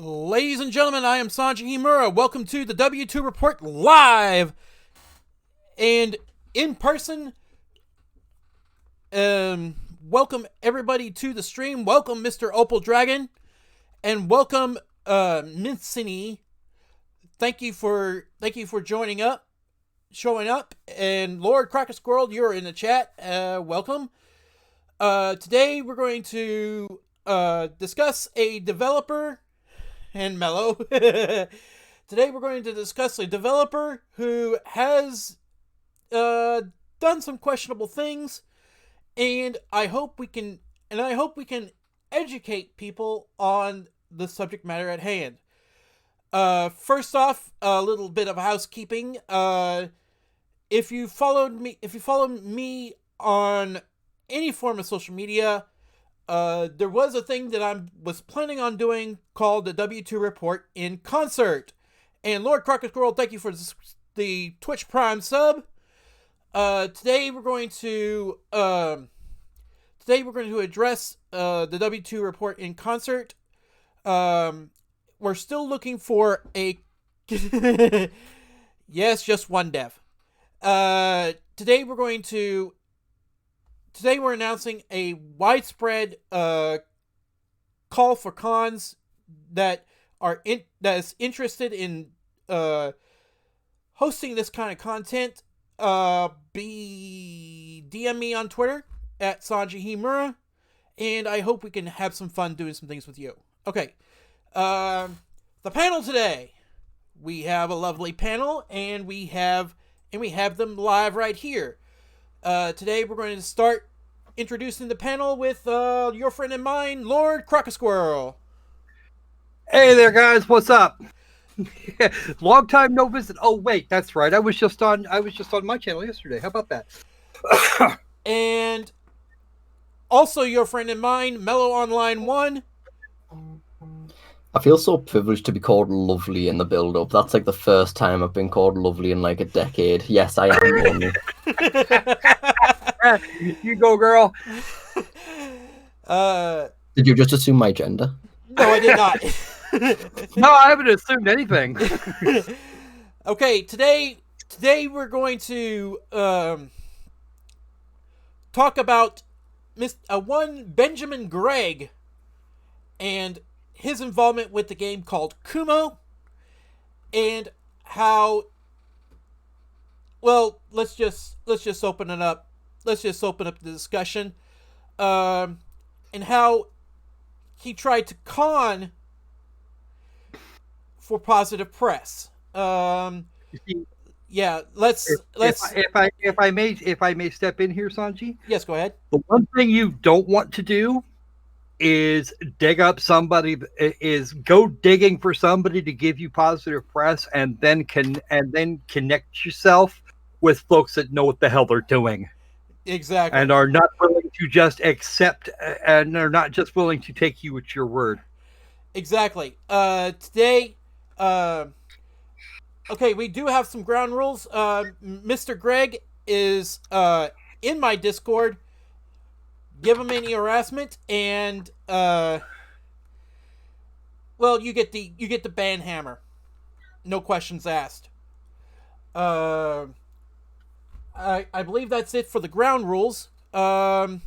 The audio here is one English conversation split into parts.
Ladies and gentlemen, I am Sanji Himura. Welcome to the W2 Report live and in person. Welcome everybody to the stream. Welcome Mr. Opal Dragon, and welcome Mincini. Thank you for showing up. And Lord Cracker Squirrel, you're in the chat. Welcome. Today we're going to discuss a developer. And Mellow. Today we're going to discuss a developer who has done some questionable things, and I hope we can educate people on the subject matter at hand. First off, a little bit of housekeeping. If you follow me on any form of social media, there was a thing that I was planning on doing called the W2 Report in concert. And Lord Crocker Squirrel, thank you for the Twitch Prime sub. Today we're going to address the W2 Report in concert. We're still looking for a yes, just one dev. Today we're announcing a widespread call for cons that is interested in hosting this kind of content. DM me on Twitter at Sanji Himura, and I hope we can have some fun doing some things with you. Okay, the panel today. We have a lovely panel, and we have them live right here. Today we're going to start introducing the panel with your friend and mine, Lord Crocker Squirrel. Hey there, guys. What's up? Long time no visit. Oh wait, that's right. I was just on my channel yesterday. How about that? And also your friend and mine, Mellow Online 1. I feel so privileged to be called lovely in the build-up. That's like the first time I've been called lovely in like a decade. Yes, I am lonely. You go, girl. Did you just assume my gender? No, I did not. No, I haven't assumed anything. Okay, today we're going to talk about one Benjamin Gregg and his involvement with the game called Kumo, and how, well, let's just open it up. Let's just open up the discussion, and how he tried to con for positive press. Yeah, let's. If I may step in here, Sanji. Yes, go ahead. The one thing you don't want to do is go digging for somebody to give you positive press, and then connect yourself with folks that know what the hell they're doing. Exactly. And are not willing to just accept, and are not just willing to take you at your word. Exactly. Today, okay, we do have some ground rules. Mr. Gregg is in my Discord. Give him any harassment, and well, you get the ban hammer. No questions asked. I believe that's it for the ground rules. Croc,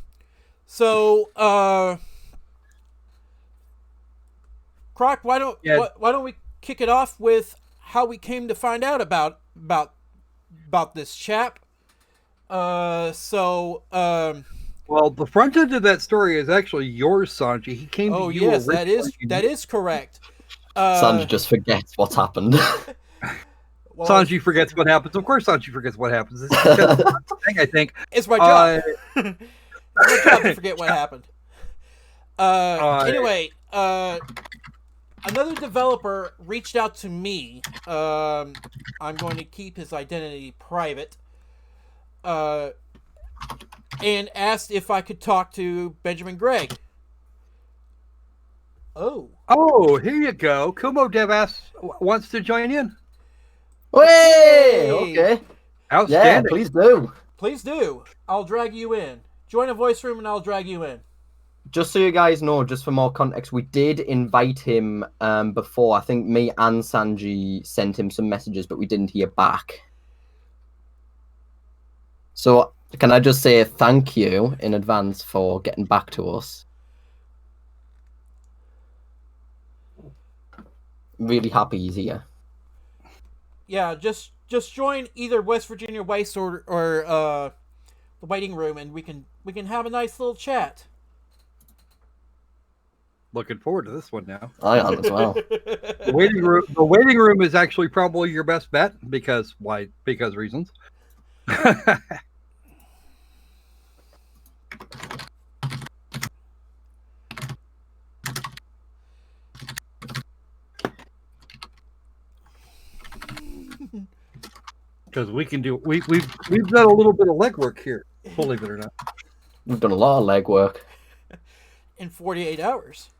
why don't we kick it off with how we came to find out about this chap? Well, the front end of that story is actually yours, Sanji. He came to you. Yes, that is correct. Sanji just forgets what's happened. Well, Sanji forgets what happens. Of course, Sanji forgets what happens. It's because thing, I think. It's my job. It's my job to forget what happened. Anyway, another developer reached out to me. I'm going to keep his identity private. And asked if I could talk to Benjamin Gregg. Oh, here you go. Kumo Dev wants to join in. Hey, okay. Outstanding. Yeah, please do. Please do. I'll drag you in. Join a voice room and I'll drag you in. Just so you guys know, just for more context, we did invite him before. I think me and Sanji sent him some messages, but we didn't hear back. So, can I just say thank you in advance for getting back to us? Really happy he's here. Yeah, just join either West Virginia Waste or the waiting room, and we can have a nice little chat. Looking forward to this one now. I am as well. The waiting room is actually probably your best bet because why? Because reasons. Because we've done a little bit of legwork here, believe it or not. We've done a lot of legwork. In 48 hours.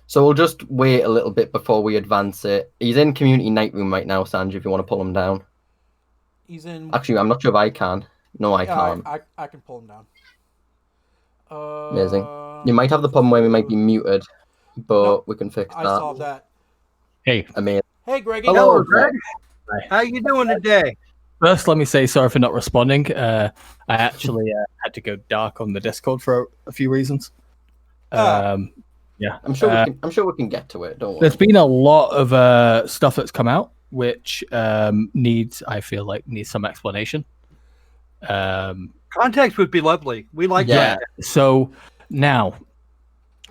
So we'll just wait a little bit before we advance it. He's in Community Night Room right now, Sanji, if you want to pull him down. He's in... Actually, I'm not sure if I can. No, I can't. I can pull him down. Amazing. You might have the problem where we might be muted, but we can fix that. I saw that. Hey. Amazing. Hey, Greggy. Hello, Greg. How you doing today? First, let me say sorry for not responding. I actually had to go dark on the Discord for a few reasons. Yeah, I'm sure we can get to it. Don't worry. There's been a lot of stuff that's come out, which I feel like needs some explanation. Context would be lovely. We like that. So now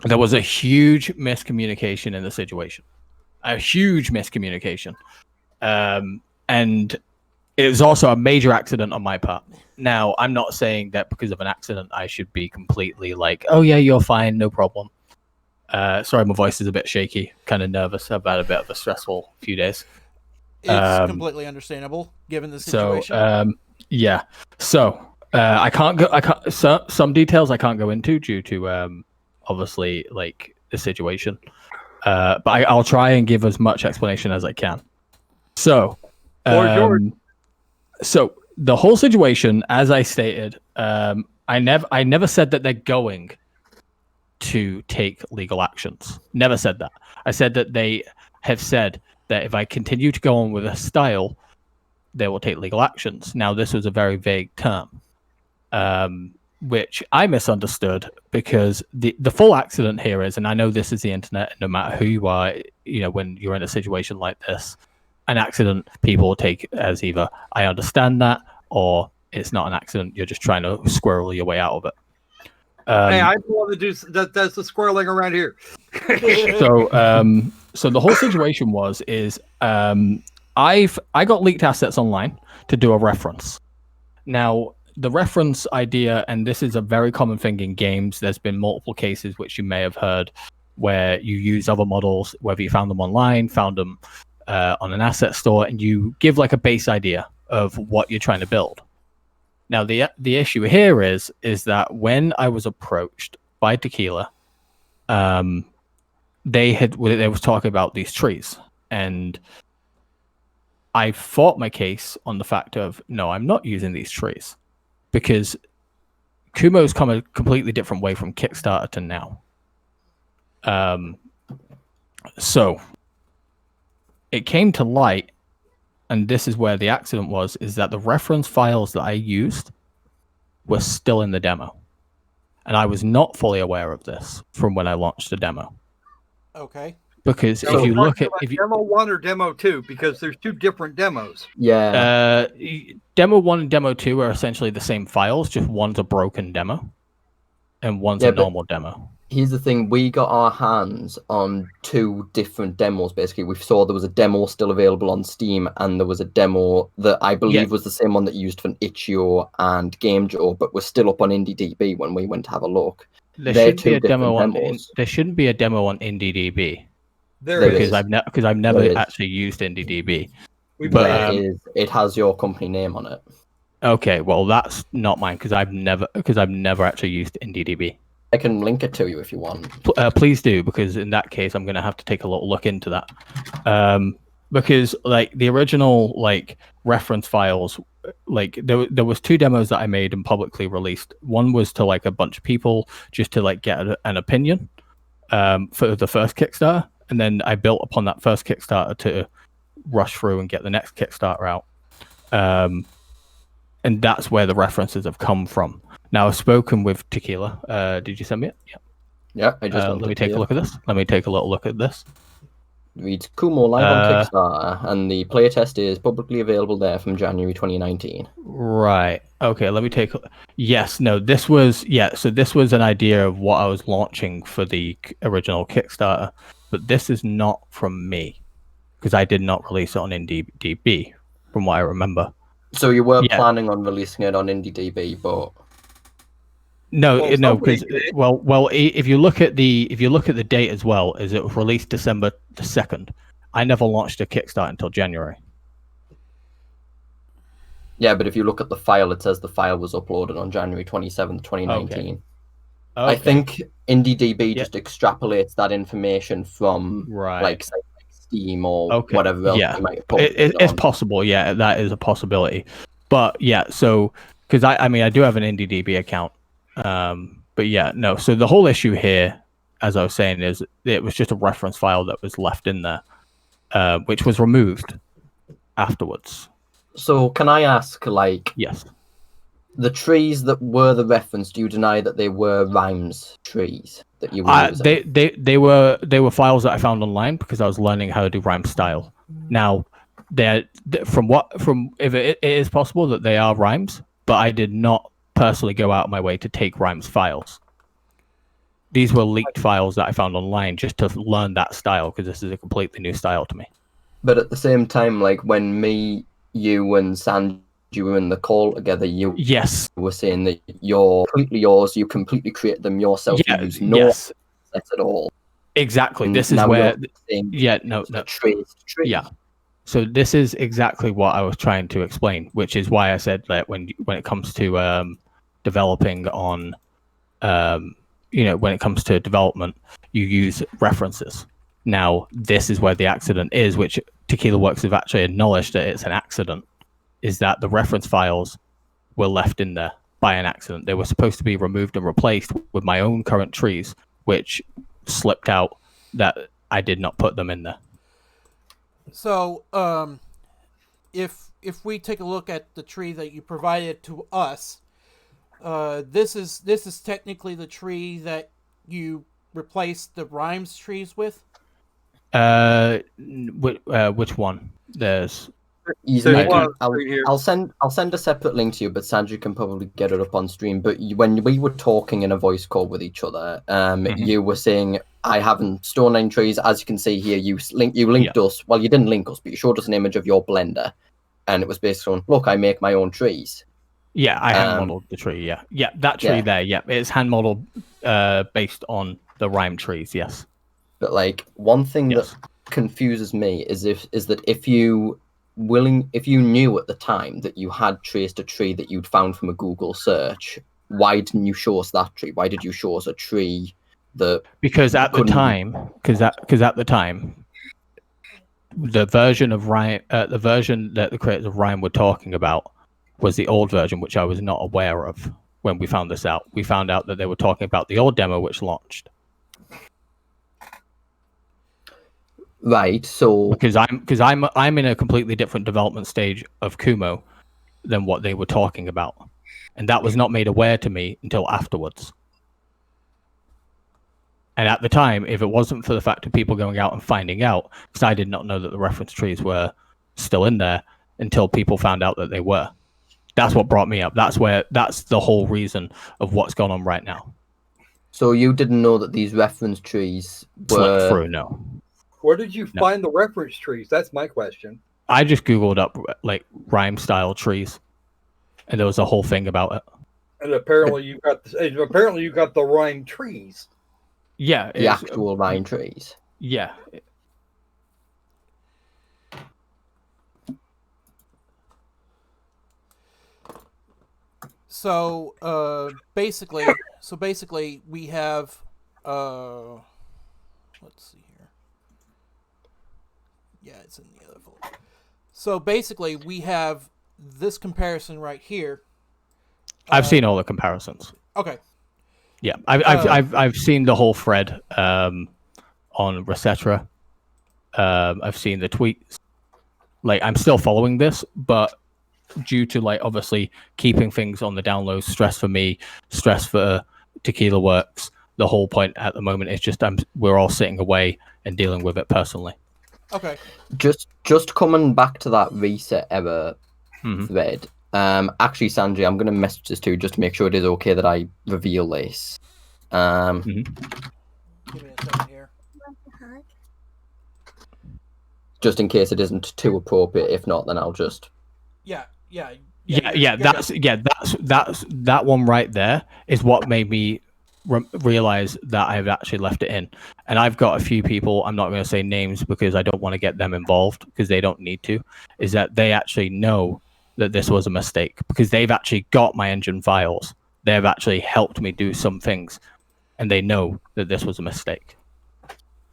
there was a huge miscommunication in the situation. A huge miscommunication. And it was also a major accident on my part. Now, I'm not saying that because of an accident, I should be completely like, oh yeah, you're fine, no problem. Sorry, my voice is a bit shaky, kind of nervous. I've had a bit of a stressful few days. It's completely understandable given the situation. I can't go. Some details I can't go into due to obviously like the situation. But I'll try and give as much explanation as I can. So the whole situation, as I stated, I never said that they're going to take legal actions. Never said that. I said that they have said that if I continue to go on with a style, they will take legal actions. Now, this was a very vague term, which I misunderstood because the full accident here is, and I know this is the internet, no matter who you are, when you're in a situation like this, an accident people will take as either I understand that or it's not an accident, you're just trying to squirrel your way out of it. Hey, I'm the one that does the squirreling around here. So the whole situation is I got leaked assets online to do a reference. Now, the reference idea, and this is a very common thing in games, there's been multiple cases which you may have heard where you use other models, whether you found them online, found them on an asset store, and you give like a base idea of what you're trying to build. Now, the issue here is that when I was approached by Tequila, they was talking about these trees, and I fought my case on the fact of, no, I'm not using these trees, because Kumo's come a completely different way from Kickstarter to now. So it came to light and this is where the accident was, is that the reference files that I used were still in the demo. And I was not fully aware of this from when I launched the demo. Okay. Because So if you we're look talking at about demo 1 or demo 2, because there's 2 different demos. Yeah. Demo 1 and Demo 2 are essentially the same files, just one's a broken demo and one's Yeah, a but- normal demo. Here's the thing, we got our hands on 2 different demos, basically. We saw there was a demo still available on Steam, and there was a demo that I believe was the same one that you used for itch.io and Game.io, but was still up on IndieDB when we went to have a look. There They're should be 2 a demo different on. demos. There shouldn't be a demo on IndieDB There There is. is. because I've never There is. actually used IndieDB. We But, played it. It has your company name on it. Okay, well that's not mine because I've never actually used IndieDB. I can link it to you if you want. Please do, because in that case I'm going to have to take a little look into that. Because like the original like reference files, like there was 2 demos that I made and publicly released. One was to like a bunch of people just to like get an opinion for the first Kickstarter, and then I built upon that first Kickstarter to rush through and get the next Kickstarter out. And that's where the references have come from. Now I've spoken with Tequila. Did you send me it? Yeah. Yeah, I just Let me take a look at this. Let me take a little look at this. Reads Kumo live on Kickstarter, and the playtest is publicly available there from January 2019. Right. Okay. Let me take. Yes. No. This was. Yeah. So this was an idea of what I was launching for the original Kickstarter, but this is not from me because I did not release it on IndieDB, from what I remember. So you were Yeah. planning on releasing it on IndieDB, but No, Well, no, somebody because did. well, if you look at the date as well, is it was released December the 2nd. I never launched a Kickstarter until January. yeah, but if you look at the file, it says the file was uploaded on January 27th, 2019. Okay. I think IndieDB Yeah. just extrapolates that information from Right. like say, Steam or Okay. whatever else Yeah. you might have It's possible. Yeah, that is a possibility. But yeah, so because I mean I do have an IndieDB account. But yeah, no. So the whole issue here, as I was saying, is it was just a reference file that was left in there, which was removed afterwards. So can I ask, like, Yes. the trees that were the reference, do you deny that they were RiME's trees that you were using? They were files that I found online because I was learning how to do RiME style. Now, from if it is possible that they are RiMEs, but I did not personally go out of my way to take RiME's files. These were leaked files that I found online just to learn that style because this is a completely new style to me. But at the same time, like when me, you, and Sanju were in the call together, you Yes. were saying that you're completely yours, you completely create them yourself, Yeah. you use no Yes. assets at all. Exactly. And This is now where. you're saying Yeah. No. it's No. a traced tree. Yeah. So this is exactly what I was trying to explain, which is why I said that when it comes to developing on, when it comes to development, you use references. Now, this is where the accident is, which Tequila Works have actually acknowledged that it's an accident, is that the reference files were left in there by an accident. They were supposed to be removed and replaced with my own current trees, which slipped out that I did not put them in there. So, if we take a look at the tree that you provided to us, this is technically the tree that you replaced the RiME's trees with. Which one? There's Easily, There's one I'll, right here. I'll send a separate link to you, but Sanju can probably get it up on stream. But when we were talking in a voice call with each other, you were saying I haven't stolen any trees. As you can see here, you linked us. Well, you didn't link us, but you showed us an image of your blender, and it was based on, look, I make my own trees. Yeah, I hand modeled the tree. Yeah, that tree there. Yeah, it's hand modeled based on the RiME trees. Yes. But like one thing that confuses me is that if you knew at the time that you had traced a tree that you'd found from a Google search, why didn't you show us that tree? Why did you show us a tree that? Because at the time, the version of RiME, the version that the creators of RiME were talking about was the old version, which I was not aware of when we found this out. We found out that they were talking about the old demo which launched. Right. So because I'm in a completely different development stage of Kumo than what they were talking about, and that was not made aware to me until afterwards. And at the time, if it wasn't for the fact of people going out and finding out, because I did not know that the reference trees were still in there until people found out that they were. That's what brought me up. That's the whole reason of what's gone on right now. So you didn't know that these reference trees Slipped were through, no. Where did you find the reference trees? That's my question. I just Googled up like RiME style trees, and there was a whole thing about it. And apparently you got the RiME trees. Yeah, the actual RiME trees. Yeah. So basically we have let's see here. Yeah, it's in the other folder. So basically we have this comparison right here. I've seen all the comparisons. Okay. Yeah, I've seen the whole thread on Resetra. I've seen the tweets. Like, I'm still following this, but due to like obviously keeping things on the down low, stress for me, stress for Tequila Works. The whole point at the moment is just we're all sitting away and dealing with it personally. Okay. Just coming back to that reset error thread. Actually, Sanjay, I'm going to message this to you just to make sure it is okay that I reveal this. Give me a second here. Just in case it isn't too appropriate. If not, then I'll just. That one right there is what made me realize that I've actually left it in. And I've got a few people, I'm not going to say names because I don't want to get them involved because they don't need to, is that they actually know that this was a mistake because they've actually got my engine files. They've actually helped me do some things and they know that this was a mistake.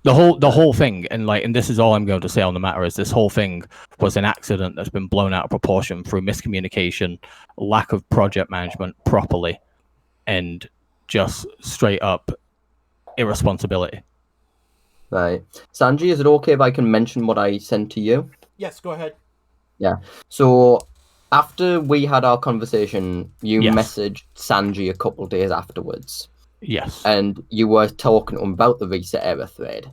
The whole thing, and this is all I'm going to say on the matter, is this whole thing was an accident that's been blown out of proportion through miscommunication, lack of project management properly, and just straight up irresponsibility. Right. Sanjay, is it okay if I can mention what I sent to you? Yes, go ahead. Yeah. So after we had our conversation, you Yes. messaged Sanjay a couple of days afterwards. Yes. And you were talking to him about the reset error thread.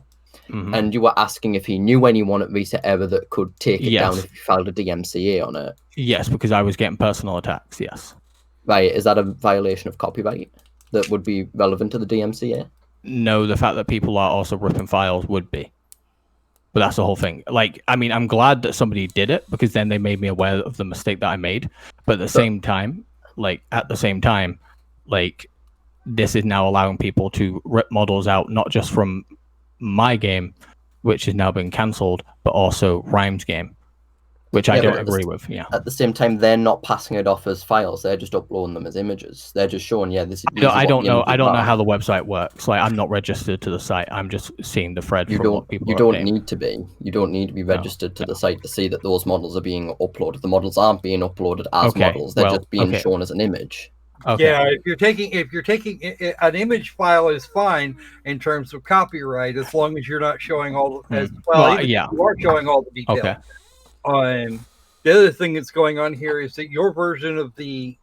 Mhm. And you were asking if he knew anyone at reset error that could take it Yes. down if he filed a DMCA on it. Yes, because I was getting personal attacks, yes. Right. Is that a violation of copyright that would be relevant to the DMCA? No, the fact that people are also ripping files would be. But that's the whole thing. I'm glad that somebody did it because then they made me aware of the mistake that I made. But at the same time, this is now allowing people to rip models out, not just from my game, which has now been cancelled, but also RiME's game, which I don't agree with. Yeah. At the same time, they're not passing it off as files. They're just uploading them as images. They're just showing, this is. I don't know how the website works. I'm not registered to the site. I'm just seeing the thread. You don't need to be. You don't need to be registered to the site to see that those models are being uploaded. The models aren't being uploaded as models. They're just being shown as an image. Okay. Yeah, if you're taking an image file is fine in terms of copyright as long as you're not showing all as well. You are showing all the details. Okay. The other thing that's going on here is that your version of the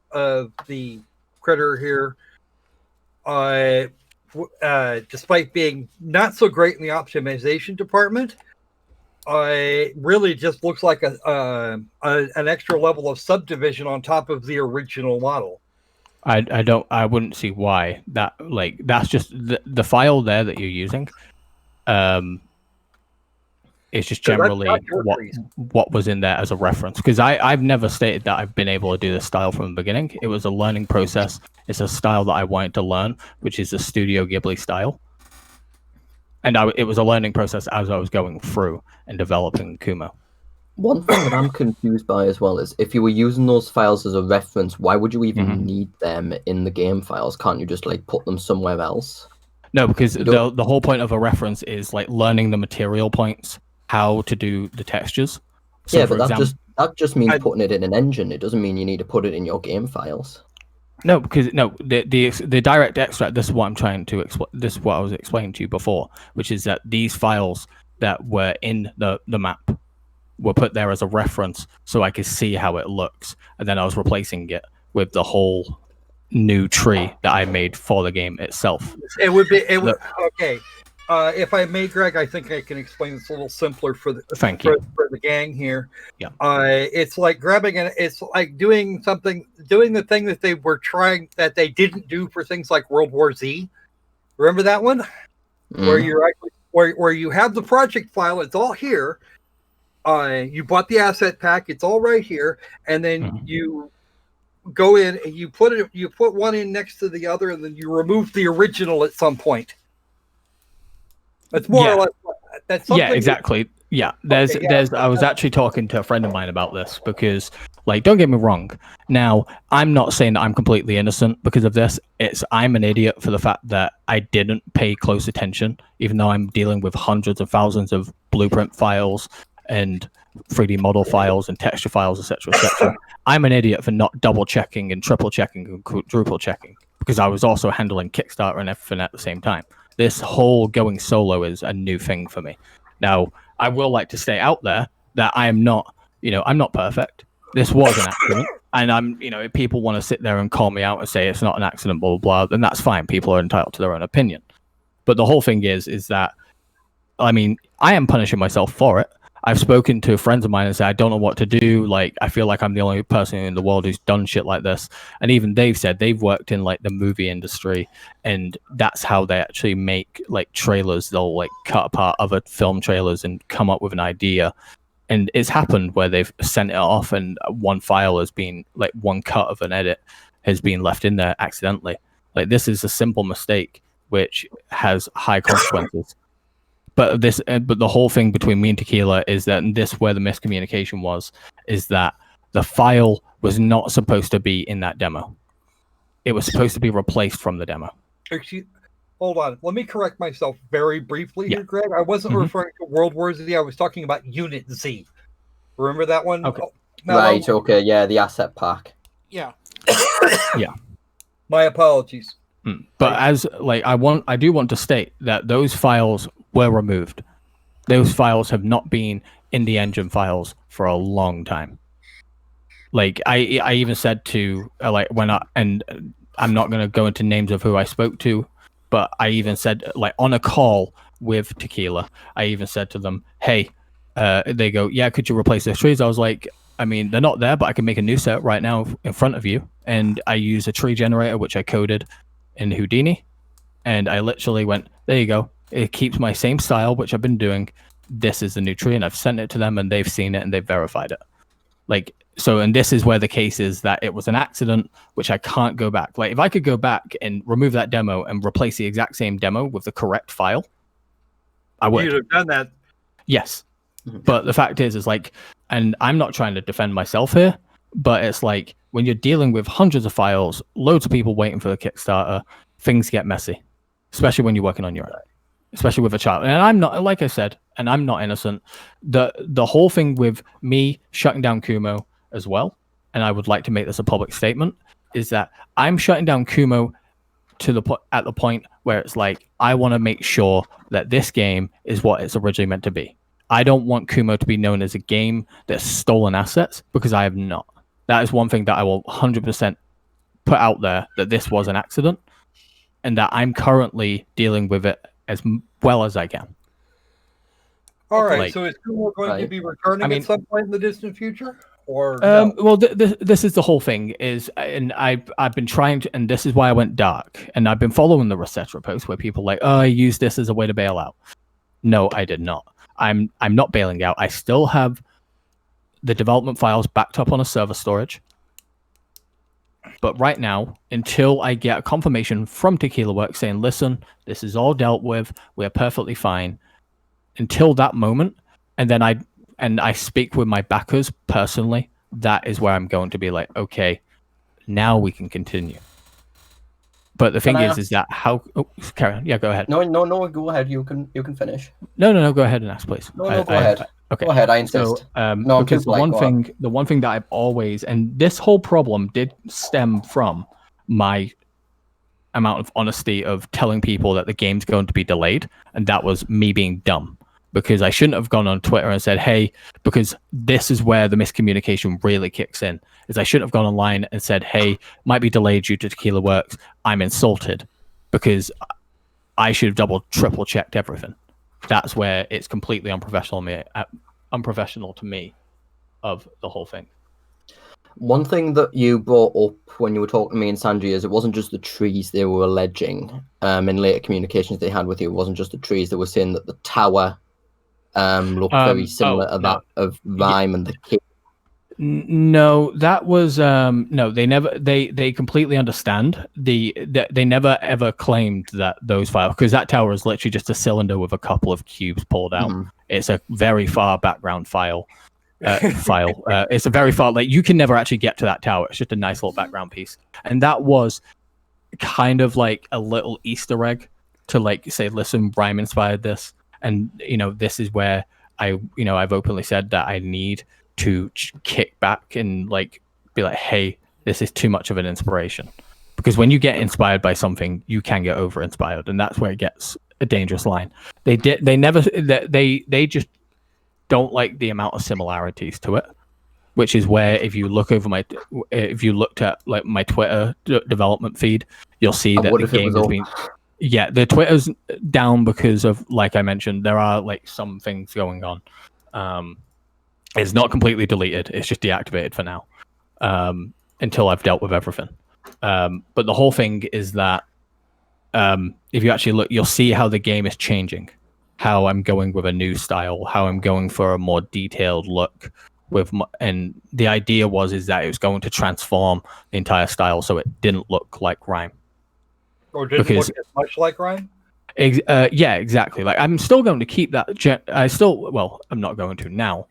critter here, despite being not so great in the optimization department, really just looks like an extra level of subdivision on top of the original model. I wouldn't see why that, that's just the file there that you're using. It's just generally what was in there as a reference. Because I've never stated that I've been able to do this style from the beginning. It was a learning process. It's a style that I wanted to learn, which is the Studio Ghibli style. And it was a learning process as I was going through and developing Kumo. One thing that I'm confused by as well is if you were using those files as a reference, why would you even need them in the game files? Can't you just put them somewhere else? No, because the whole point of a reference is learning the material points, how to do the textures. So yeah, but that just means putting it in an engine. It doesn't mean you need to put it in your game files. No, because the direct extract. This is what I'm trying to explain. This is what I was explaining to you before, which is that these files that were in the map were put there as a reference so I could see how it looks. And then I was replacing it with the whole new tree that I made for the game itself. Okay. If I may, Greg, I think I can explain this a little simpler for the gang here. Yeah. It's like it's like doing the thing that they were trying that they didn't do for things like World War Z. Remember that one? Where you're actually where you have the project file, it's all here. You bought the asset pack, it's all right here, and then you go in and you put one in next to the other, and then you remove the original at some point. That's more or less. That's something. Yeah, exactly. Yeah, there's. I was actually talking to a friend of mine about this because, like, don't get me wrong. Now, I'm not saying that I'm completely innocent because of this. I'm an idiot for the fact that I didn't pay close attention, even though I'm dealing with hundreds of thousands of blueprint files and 3D model files and texture files, etc., etc. I'm an idiot for not double checking and triple checking and quadruple checking because I was also handling Kickstarter and everything at the same time. This whole going solo is a new thing for me. Now, I will like to stay out there that I am not, I'm not perfect. This was an accident. And if people want to sit there and call me out and say it's not an accident, blah, blah, blah, then that's fine. People are entitled to their own opinion. But the whole thing is that, I am punishing myself for it. I've spoken to friends of mine and said, I don't know what to do. Like, I feel like I'm the only person in the world who's done shit like this. And even they've said they've worked in like the movie industry, and that's how they actually make like trailers. They'll like cut apart other film trailers and come up with an idea. And it's happened where they've sent it off and one file has been like one cut of an edit has been left in there accidentally. Like, this is a simple mistake which has high consequences. But the whole thing between me and Tequila is that, and this where the miscommunication was, is that the file was not supposed to be in that demo. It was supposed to be replaced from the demo. Hold on. Let me correct myself very briefly here, Greg. I wasn't referring to World War Z. I was talking about Unit Z. Remember that one? Okay. Right, okay. Yeah, the asset pack. Yeah. Yeah. My apologies. But I do want to state that those files were removed. Those files have not been in the engine files for a long time. Like, I even said to I'm not going to go into names of who I spoke to, but I even said, like, on a call with Tequila, I even said to them, hey, they go, yeah, could you replace those trees? I was like, they're not there, but I can make a new set right now in front of you. And I use a tree generator, which I coded in Houdini. And I literally went, there you go. It keeps my same style, which I've been doing. This is the new tree. And I've sent it to them and they've seen it and they've verified it. Like, so, and this is where the case is that it was an accident, which I can't go back. Like, if I could go back and remove that demo and replace the exact same demo with the correct file, I would. You'd have done that. Yes. But the fact is like, and I'm not trying to defend myself here, but it's like when you're dealing with hundreds of files, loads of people waiting for the Kickstarter, things get messy, especially when you're working on your own, especially with a child. And I'm not, like I said, and I'm not innocent. The whole thing with me shutting down Kumo as well, and I would like to make this a public statement, is that I'm shutting down Kumo at the point where it's like, I want to make sure that this game is what it's originally meant to be. I don't want Kumo to be known as a game that's stolen assets, because I have not. That is one thing that I will 100% put out there, that this was an accident and that I'm currently dealing with it as well as I can. All right. So is Kumo going to be returning at some point in the distant future? Or no? Well, this is the whole thing and I've been trying to, and this is why I went dark, and I've been following the Resetro posts where people are like, oh, I used this as a way to bail out. No, I did not. I'm not bailing out. I still have the development files backed up on a server storage. But right now, until I get a confirmation from Tequila Works saying, listen, this is all dealt with, we're perfectly fine, until that moment, and then I speak with my backers personally, that is where I'm going to be like, okay, now we can continue. But the thing is that how... Oh, Karen, yeah, go ahead. No, go ahead. You can finish. No, go ahead and ask, please. No, go ahead. Okay. Go ahead, I insist. So, because the one thing that I've always... And this whole problem did stem from my amount of honesty of telling people that the game's going to be delayed, and that was me being dumb. because I shouldn't have gone on Twitter and said, hey, because this is where the miscommunication really kicks in, is I shouldn't have gone online and said, hey, might be delayed due to Tequila Works. I'm insulted, because I should have double, triple checked everything. That's where it's completely unprofessional to me of the whole thing. One thing that you brought up when you were talking to me and Sanji is it wasn't just the trees they were alleging in later communications they had with you. It wasn't just the trees. They were saying that the tower looked very similar to that of RiME and the Cape. No, that was no. They never. They completely understand. They never ever claimed that those files, because that tower is literally just a cylinder with a couple of cubes pulled out. Mm-hmm. It's a very far background file. It's a very far, like, you can never actually get to that tower. It's just a nice little background piece, and that was kind of like a little Easter egg to, like, say, listen, RiME inspired this, and this is where I've openly said that I need to kick back and, like, be like, hey, this is too much of an inspiration, because when you get inspired by something, you can get over inspired, and that's where it gets a dangerous line. They just don't like the amount of similarities to it, which is where if you looked at like my Twitter development feed, you'll see that the game has been, the Twitter's down because of, like I mentioned, there are like some things going on. It's not completely deleted, it's just deactivated for now, until I've dealt with everything. But the whole thing is that if you actually look, you'll see how the game is changing, how I'm going with a new style, how I'm going for a more detailed look and the idea is that it was going to transform the entire style so it didn't look like RiME. Or didn't look as much like RiME? Yeah, exactly. Like, I'm still going to keep that. I'm not going to now.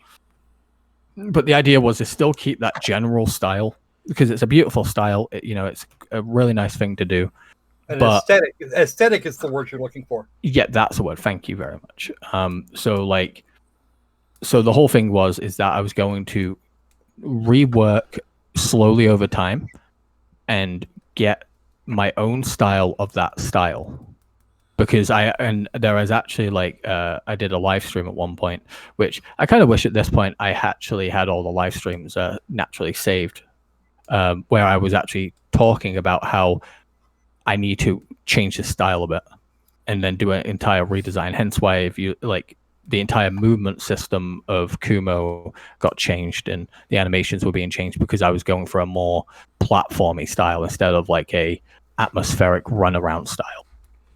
But the idea was to still keep that general style, because it's a beautiful style. It's a really nice thing to do. And aesthetic is the word you're looking for. Yeah, that's the word. Thank you very much. So the whole thing is that I was going to rework slowly over time and get my own style of that style. Because there is actually, like, I did a live stream at one point, which I kind of wish at this point I actually had all the live streams naturally saved, where I was actually talking about how I need to change the style a bit and then do an entire redesign. Hence why, if you like, the entire movement system of Kumo got changed and the animations were being changed, because I was going for a more platformy style instead of like a atmospheric runaround style.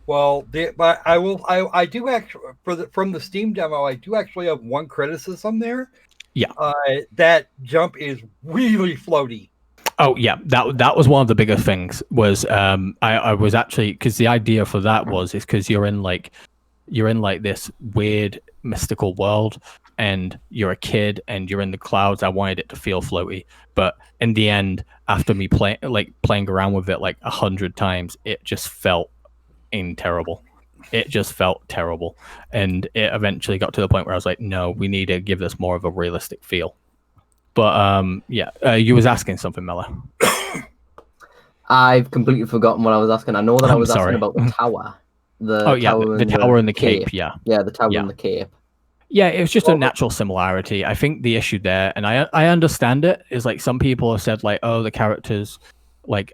Well, I do actually, from the Steam demo, I do actually have one criticism there. Yeah. That jump is really floaty. Oh yeah, that was one of the biggest things. Was I was actually, because the idea for that is because you're in like this weird mystical world, and you're a kid and you're in the clouds. I wanted it to feel floaty, but in the end, after me playing around with it like 100 times, it just felt terrible. It just felt terrible, and it eventually got to the point where I was like, no, we need to give this more of a realistic feel. But you was asking something, Mella. I've completely forgotten what I was asking. I know that I was asking about the tower. The tower and the cape. Yeah, the tower and the cape. Yeah, it was just a natural similarity. I think the issue there, and I understand it, is like some people have said like, oh, the characters, like,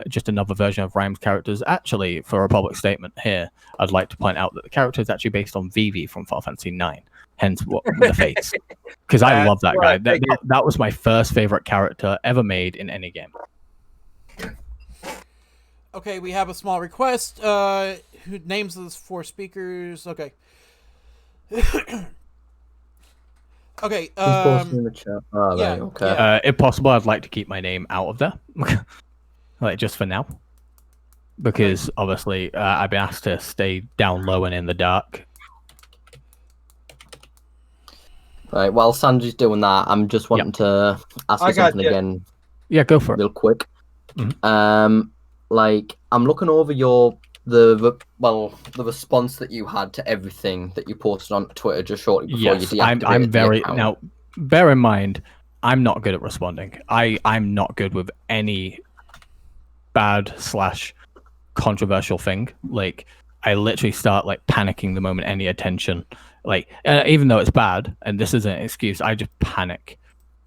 just another version of RiME's characters. Actually, for a public statement here, I'd like to point out that the character is actually based on Vivi from Final Fantasy IX. Hence, the face, because I love that guy. That was my first favorite character ever made in any game. Okay, we have a small request. Who names those 4 speakers? Okay. Okay. In the chat. Oh, yeah, right, okay. Yeah. If possible, I'd like to keep my name out of there, like, just for now, because obviously I've been asked to stay down low and in the dark. Right, while Sanji's doing that, I'm just wanting to ask you something again. Yeah, go for it. Real quick. Mm-hmm. Like, I'm looking over the response that you had to everything that you posted on Twitter just shortly before you deactivated I'm very the account. now. Bear in mind, I'm not good at responding. I'm not good with any bad / controversial thing. Like, I literally start like panicking the moment any attention Like, even though it's bad, and this isn't an excuse, I just panic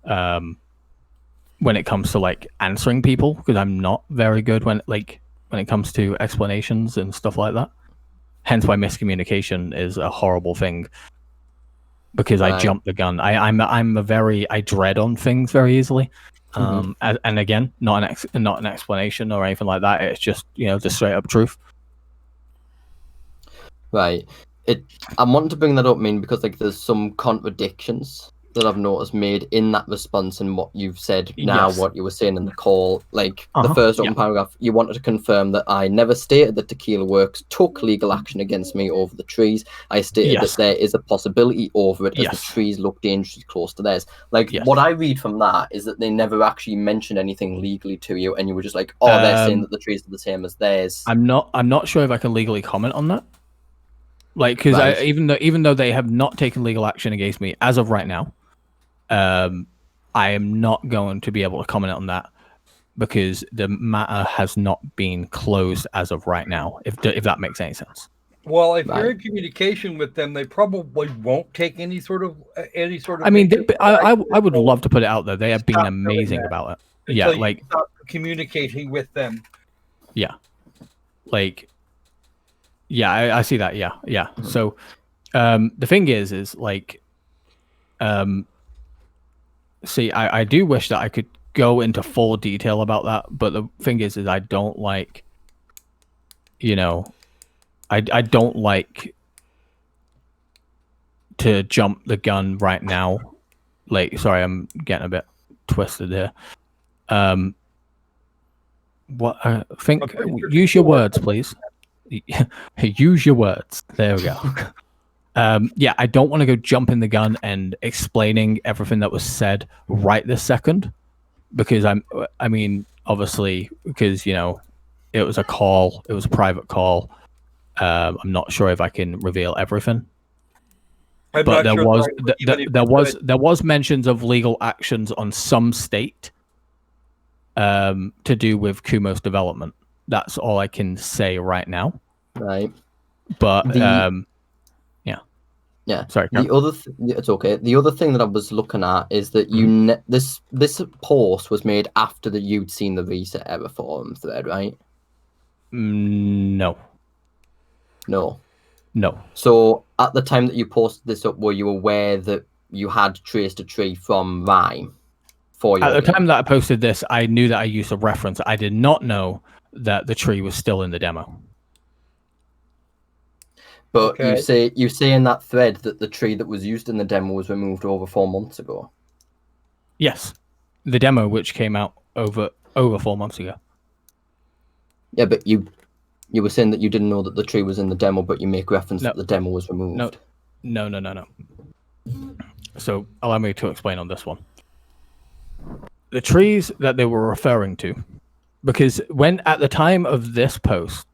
when it comes to like answering people, because I'm not very good when it comes to explanations and stuff like that. Hence why miscommunication is a horrible thing, because I jump the gun. I dread on things very easily. And again, not an explanation or anything like that. It's just, the straight up truth. Right. I'm wanting to bring that up, because like there's some contradictions that I've noticed made in that response and what you've said now, what you were saying in the call. Like the first open paragraph, you wanted to confirm that I never stated that Tequila Works took legal action against me over the trees. I stated that there is a possibility over it as the trees look dangerously close to theirs. Like what I read from that is that they never actually mentioned anything legally to you, and you were just like, oh, they're saying that the trees are the same as theirs. I'm not sure if I can legally comment on that. Like, because even though they have not taken legal action against me as of right now, I am not going to be able to comment on that, because the matter has not been closed as of right now. If that makes any sense. Well, if you're in communication with them, they probably won't take any sort of. I mean, I would love to put it out there. They have been amazing about it. Yeah, like stop communicating with them. Yeah, like. Yeah, I see that. Yeah. Mm-hmm. So, the thing is like, see, I do wish that I could go into full detail about that, but the thing is I don't like, I don't like to jump the gun right now. Like, sorry, I'm getting a bit twisted here. What I think? Use your words, please. Use your words. There we go. I don't want to go jumping the gun and explaining everything that was said right this second, because obviously, because it was a call, it was a private call. I'm not sure if I can reveal everything, but there was mentions of legal actions on some state to do with Kumo's development. That's all I can say right now. Right. But yeah. Sorry. It's okay. The other thing that I was looking at is that this post was made after that you'd seen the reset error forum thread, right? No. So at the time that you posted this up, were you aware that you had traced a tree from RiME? At the time that I posted this, I knew that I used a reference. I did not know that the tree was still in the demo. But you say in that thread that the tree that was used in the demo was removed over 4 months ago. Yes, the demo which came out over 4 months ago. Yeah, but you were saying that you didn't know that the tree was in the demo, but you make reference that the demo was removed. No. So allow me to explain on this one. The trees that they were referring to, because when at the time of this post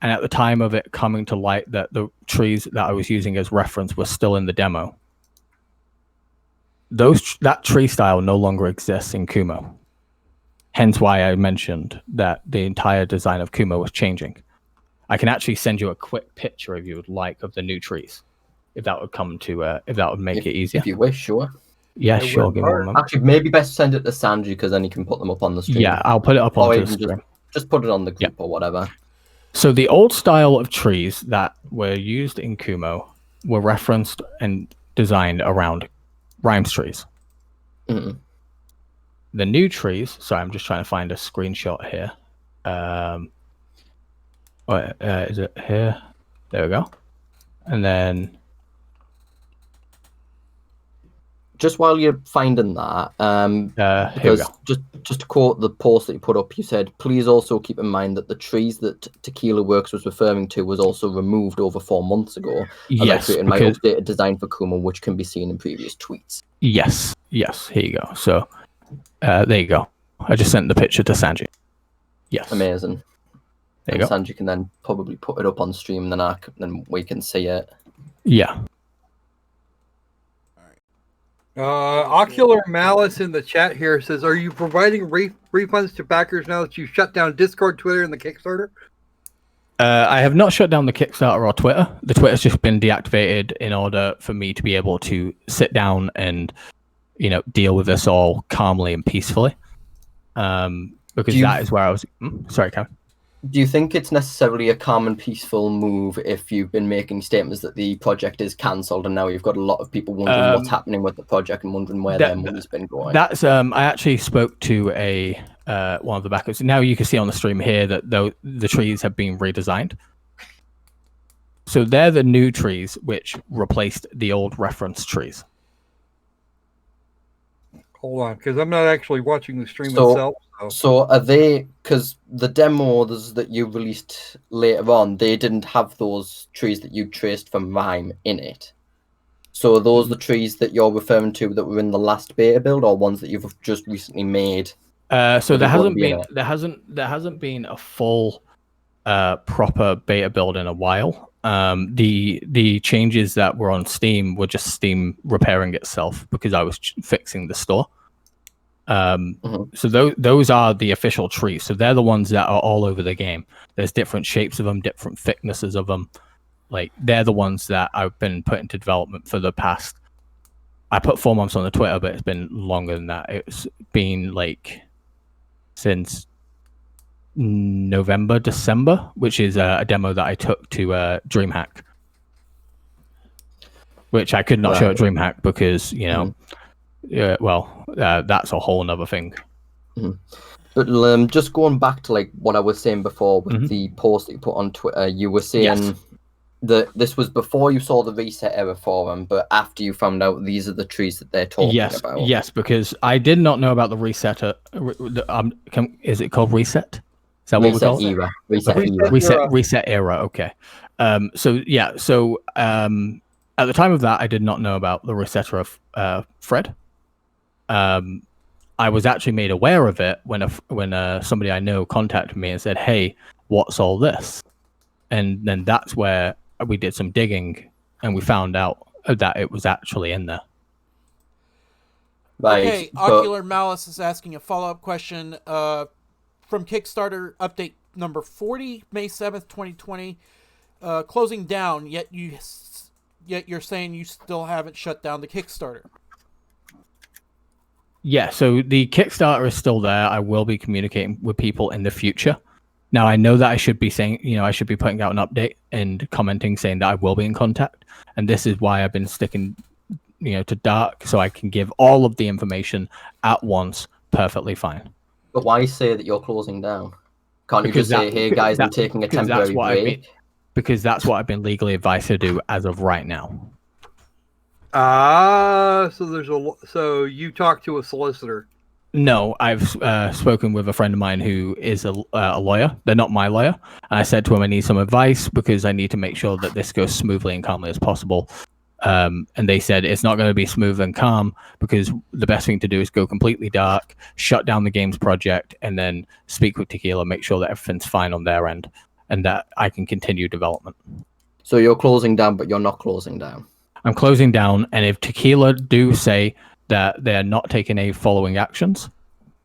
and at the time of it coming to light that the trees that I was using as reference were still in the demo, that tree style no longer exists in Kumo. Hence why I mentioned that the entire design of Kumo was changing. I can actually send you a quick picture if you would like of the new trees, if that would make it easier. If you wish, sure. Yeah, sure. Give me one moment. Actually, maybe best send it to Sanji, because then he can put them up on the stream. Yeah, I'll put it up on the stream. Just put it on the group or whatever. So the old style of trees that were used in Kumo were referenced and designed around RiME's trees. Mm-hmm. The new trees. Sorry, I'm just trying to find a screenshot here. Is it here? There we go. And then. Just while you're finding that, because just to quote the post that you put up, you said, please also keep in mind that the trees that Tequila Works was referring to was also removed over 4 months ago. Yes, I created my updated design for Kumo, which can be seen in previous tweets. Yes, here you go. So there you go. I just sent the picture to Sanji. Yes. Amazing. There you go. Sanji can then probably put it up on stream, and then we can see it. Yeah. Ocular Malice in the chat here says, are you providing refunds to backers now that you shut down Discord, Twitter, and the Kickstarter? I have not shut down the Kickstarter or Twitter. The Twitter's just been deactivated in order for me to be able to sit down and, deal with this all calmly and peacefully. Because that is where I was. Sorry, Karen. Do you think it's necessarily a calm and peaceful move if you've been making statements that the project is cancelled and now you've got a lot of people wondering what's happening with the project and wondering where their money's been going? That's I actually spoke to a one of the backers. Now you can see on the stream here that the trees have been redesigned. So they're the new trees which replaced the old reference trees. Hold on, because I'm not actually watching the stream itself. So are they, because the demos that you released later on, they didn't have those trees that you traced from RiME in it. So are those the trees that you're referring to that were in the last beta build, or ones that you've just recently made? So there hasn't been a full proper beta build in a while. The changes that were on Steam were just Steam repairing itself because I was fixing the store. So those are the official trees. So they're the ones that are all over the game. There's different shapes of them, different thicknesses of them. Like, they're the ones that I've been put into development for the past. I put 4 months on the Twitter, but it's been longer than that. It's been like since November, December, which is a demo that I took to DreamHack, which I could not show at DreamHack because that's a whole nother thing. But just going back to like what I was saying before with the post that you put on Twitter, you were saying that this was before you saw the reset error forum, but after you found out these are the trees that they're talking about. Yes, because I did not know about the reset. Is it called reset? Is that what we call it? Reset era. Okay. So at the time of that, I did not know about the resetter of Fred. I was actually made aware of it when somebody I know contacted me and said, "Hey, what's all this?" And then that's where we did some digging and we found out that it was actually in there. Right, okay, Ocular Malice is asking a follow-up question from Kickstarter update number 40, May 7th, 2020. Closing down, yet you're saying you still haven't shut down the Kickstarter. Yeah, so the Kickstarter is still there. I will be communicating with people in the future. Now, I know that I should be saying, I should be putting out an update and commenting saying that I will be in contact. And this is why I've been sticking, to dark, so I can give all of the information at once perfectly fine. But why say that you're closing down? Can't you just say, hey guys, I'm taking a temporary break? Because that's what I've been legally advised to do as of right now. So you talked to a solicitor. No, I've spoken with a friend of mine who is a lawyer. They're not my lawyer. And I said to him, I need some advice because I need to make sure that this goes smoothly and calmly as possible. And they said it's not going to be smooth and calm because the best thing to do is go completely dark, shut down the games project, and then speak with Tequila, make sure that everything's fine on their end and that I can continue development. So you're closing down, but you're not closing down. I'm closing down, and if Tequila do say that they're not taking any following actions,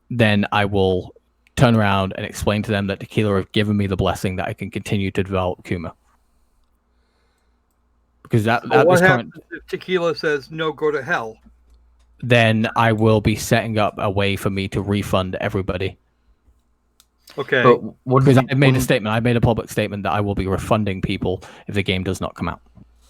then I will turn around and explain to them that Tequila have given me the blessing that I can continue to develop Kumo. Because what happens if Tequila says no, go to hell? Then I will be setting up a way for me to refund everybody. Okay. Because I made a statement. I made a public statement that I will be refunding people if the game does not come out.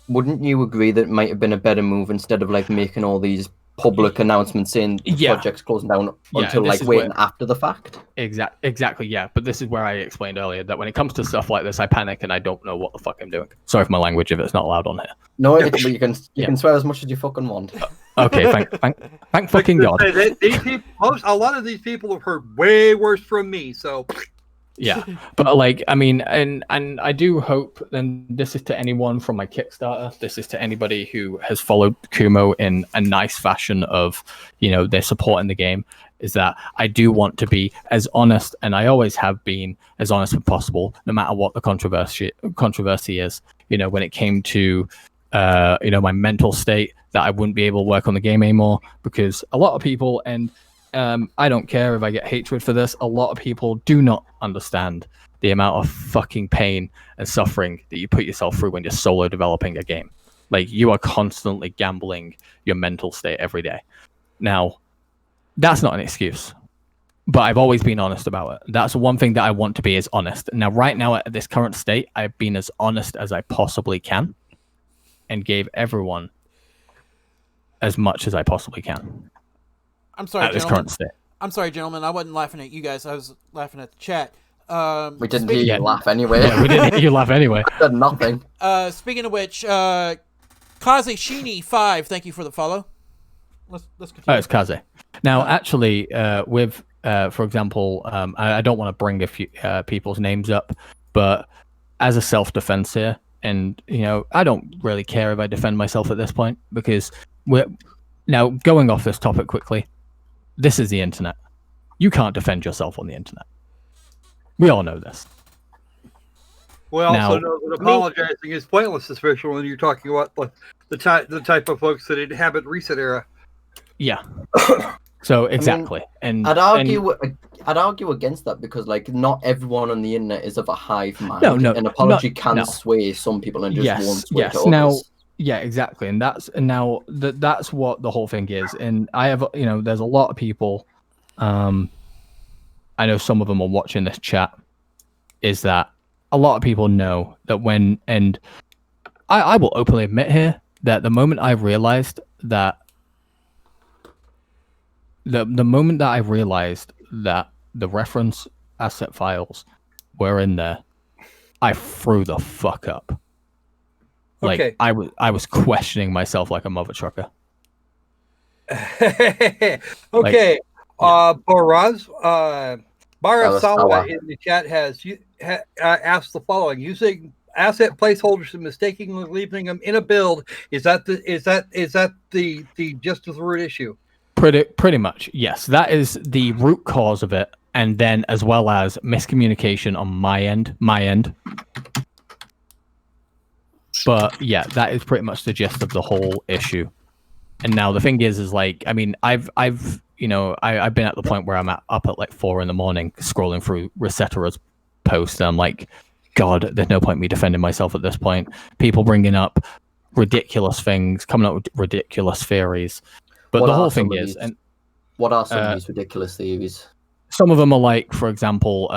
Wouldn't you agree that it might have been a better move instead of like making all these public announcements saying the project's closing down until like waiting after the fact? Exactly, yeah. But this is where I explained earlier that when it comes to stuff like this, I panic and I don't know what the fuck I'm doing. Sorry for my language if it's not allowed on here. No, but you can swear as much as you fucking want. Okay, thank fucking God. A lot of these people have heard way worse from me, so... Yeah, but like, I mean, and I do hope, and this is to anyone from my Kickstarter, this is to anybody who has followed Kumo in a nice fashion of, they're supporting the game, is that I do want to be as honest, and I always have been as honest as possible, no matter what the controversy is. When it came to, my mental state, that I wouldn't be able to work on the game anymore, because a lot of people, and I don't care if I get hatred for this. A lot of people do not understand the amount of fucking pain and suffering that you put yourself through when you're solo developing a game. Like, you are constantly gambling your mental state every day. Now, that's not an excuse, but I've always been honest about it. That's one thing that I want to be, is honest. Now, right now, at this current state, I've been as honest as I possibly can and gave everyone as much as I possibly can. I'm sorry, at this gentlemen. current state. I'm sorry, gentlemen. I wasn't laughing at you guys. I was laughing at the chat. We didn't hear you laugh anyway. Yeah, we didn't hear you laugh anyway. Said nothing. Speaking of which, Kaze Shini 5, thank you for the follow. Let's continue. Oh, it's Kaze. Now, actually, with for example, I don't want to bring a few people's names up, but as a self-defense here, and I don't really care if I defend myself at this point, because we're now going off this topic quickly. This is the internet. You can't defend yourself on the internet. We all know this. We also know that apologizing is pointless, especially when you're talking about the type of folks that inhabit Reset Era. Yeah. So exactly, I'd argue against that, because not everyone on the internet is of a hive mind. No, an apology can sway some people and just won't sway to others. Yeah, exactly, and that's what the whole thing is. And I have, there's a lot of people. I know some of them are watching this chat. Is that a lot of people know that and I will openly admit here that the moment I realized that the reference asset files were in there, I threw the fuck up. Okay. I was questioning myself like a mother trucker. Okay. Barasawa in the chat has asked the following: using asset placeholders and mistakenly leaving them in a build, is that the gist of the root issue? Pretty much, yes. That is the root cause of it, and then as well as miscommunication on my end. But yeah, that is pretty much the gist of the whole issue. And now the thing is I've been at the point where I'm up at 4 a.m. scrolling through Resetera's posts, and I'm like, God, there's no point in me defending myself at this point. People bringing up ridiculous things, coming up with ridiculous theories. But the whole thing is, and what are some of these ridiculous theories? Some of them are like, for example,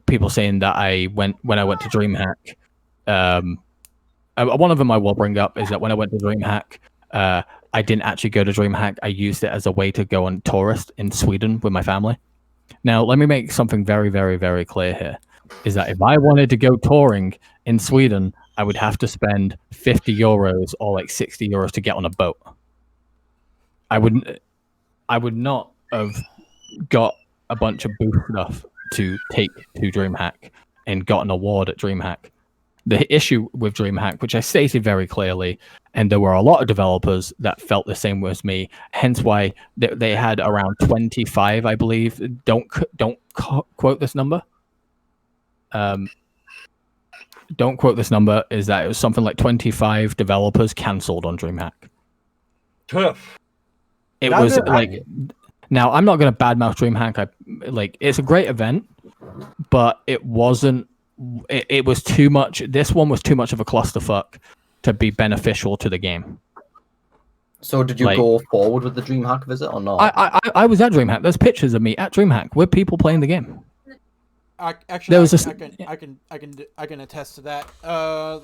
people saying that when I went to DreamHack. One of them I will bring up is that when I went to DreamHack, I didn't actually go to DreamHack. I used it as a way to go on tourist in Sweden with my family. Now, let me make something very, very, very clear here. Is that if I wanted to go touring in Sweden, I would have to spend 50 euros or 60 euros to get on a boat. I would not have got a bunch of booth stuff to take to DreamHack and got an award at DreamHack. The issue with DreamHack, which I stated very clearly, and there were a lot of developers that felt the same as me, hence why they had around 25, I believe. Don't quote this number. Don't quote this number. Is that it was something like 25 developers cancelled on DreamHack. Tough. It was now I'm not going to badmouth DreamHack. It's a great event, but it wasn't. It was too much. This one was too much of a clusterfuck to be beneficial to the game. So did you go forward with the DreamHack visit or not? I was at DreamHack. There's pictures of me at DreamHack with people playing the game. I can attest to that.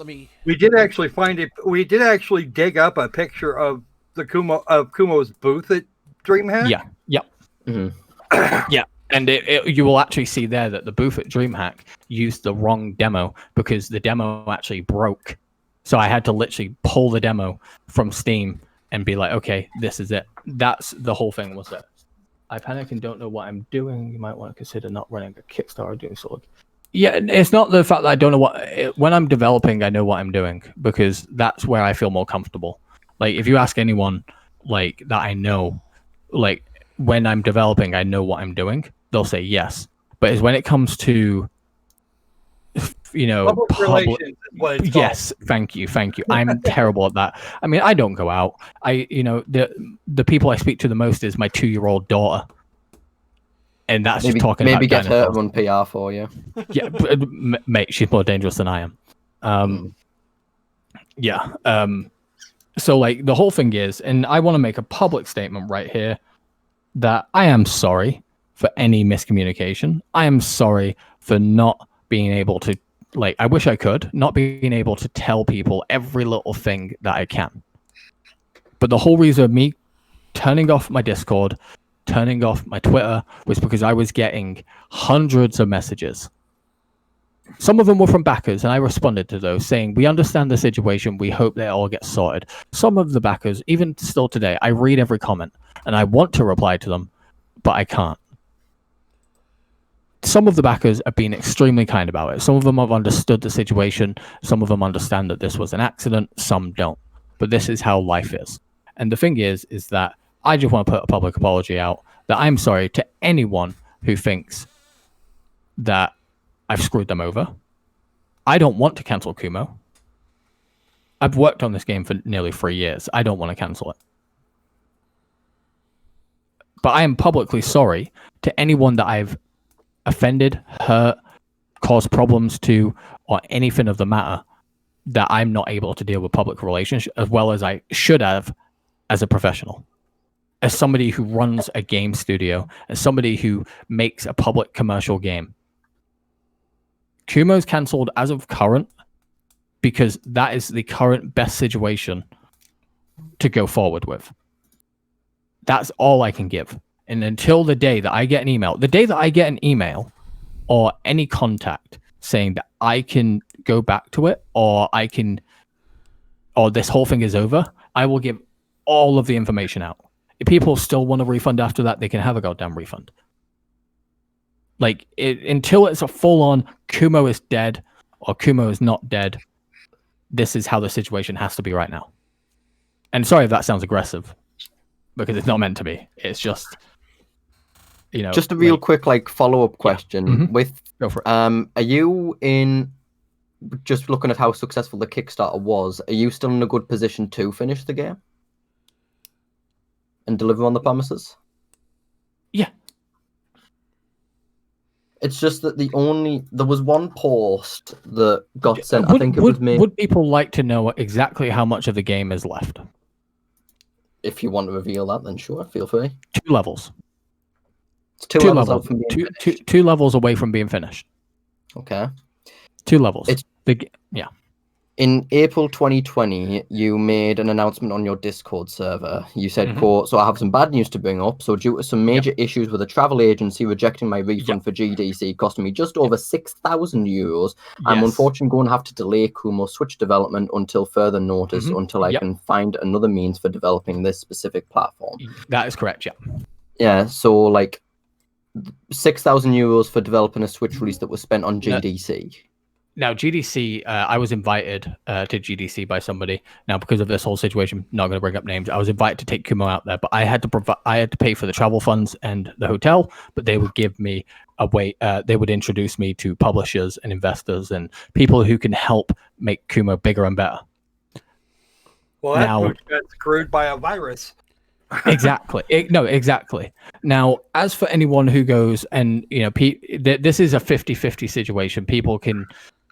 We did actually find it. We did actually dig up a picture of the Kumo's booth at DreamHack. Yeah. Yep. Mm-hmm. Yeah. And you will actually see there that the booth at DreamHack used the wrong demo because the demo actually broke. So I had to literally pull the demo from Steam and be like, okay, this is it. That's the whole thing was that. I panic and don't know what I'm doing. You might want to consider not running a Kickstarter or doing sort of. Yeah, it's not the fact that I don't know when I'm developing, I know what I'm doing because that's where I feel more comfortable. If you ask anyone that I know, when I'm developing, I know what I'm doing. They'll say yes, but it's when it comes to, public relations. Yes, thank you. I'm terrible at that. I mean, I don't go out. The people I speak to the most is my 2-year-old daughter, And that's Maybe just talking maybe about get her to dinosaurs. run PR for you. Yeah, mate, she's more dangerous than I am. Yeah. So like the whole thing is, and I want to make a public statement right here that I am sorry for any miscommunication. I am sorry for not being able to, like, I wish I could, not being able to tell people every little thing that I can. But the whole reason of me turning off my Discord, turning off my Twitter, was because I was getting hundreds of messages. Some of them were from backers, and I responded to those saying, we understand the situation. We hope that it all gets sorted. Some of the backers, even still today, I read every comment, and I want to reply to them, but I can't. Some of the backers have been extremely kind about it. Some of them have understood the situation. Some of them understand that this was an accident. Some don't. But this is how life is. And the thing is that I just want to put a public apology out that I'm sorry to anyone who thinks that I've screwed them over. I don't want to cancel Kumo. I've worked on this game for nearly 3 years. I don't want to cancel it. But I am publicly sorry to anyone that I've offended, hurt, caused problems to, or anything of the matter that I'm not able to deal with public relations as well as I should have as a professional. As somebody who runs a game studio, as somebody who makes a public commercial game. Kumo's cancelled as of current because that is the current best situation to go forward with. That's all I can give. And until the day that I get an email, or any contact saying that I can go back to it, or this whole thing is over, I will give all of the information out. If people still want a refund after that, they can have a goddamn refund. Like, until it's a full-on Kumo is dead or Kumo is not dead, this is how the situation has to be right now. And sorry if that sounds aggressive, because it's not meant to be. It's just, just a real quick follow-up question. Yeah. Mm-hmm. With go for it. Are you just looking at how successful the Kickstarter was? Are you still in a good position to finish the game and deliver on the promises? Yeah. It's just that there was one post that got sent. I think it was me. Would people like to know exactly how much of the game is left? If you want to reveal that, then sure, feel free. 2 levels. It's two levels out from being finished. 2 levels away from being finished. Okay. 2 levels. It's big. Yeah. In April 2020, you made an announcement on your Discord server. You said, quote, so I have some bad news to bring up. So due to some major issues with a travel agency rejecting my refund for GDC, costing me just over 6,000 euros, I'm unfortunately going to have to delay Kumo Switch development until further notice, until I can find another means for developing this specific platform. That is correct, yeah. Yeah, so 6,000 euros for developing a Switch release that was spent on GDC. Now, GDC, I was invited to GDC by somebody. Now, because of this whole situation, not going to bring up names, I was invited to take Kumo out there, but I had to pay for the travel funds and the hotel, but they would give me a way, they would introduce me to publishers and investors and people who can help make Kumo bigger and better. Well, that got screwed by a virus. Exactly. Exactly. Now, as for anyone who goes and, this is a 50-50 situation. People can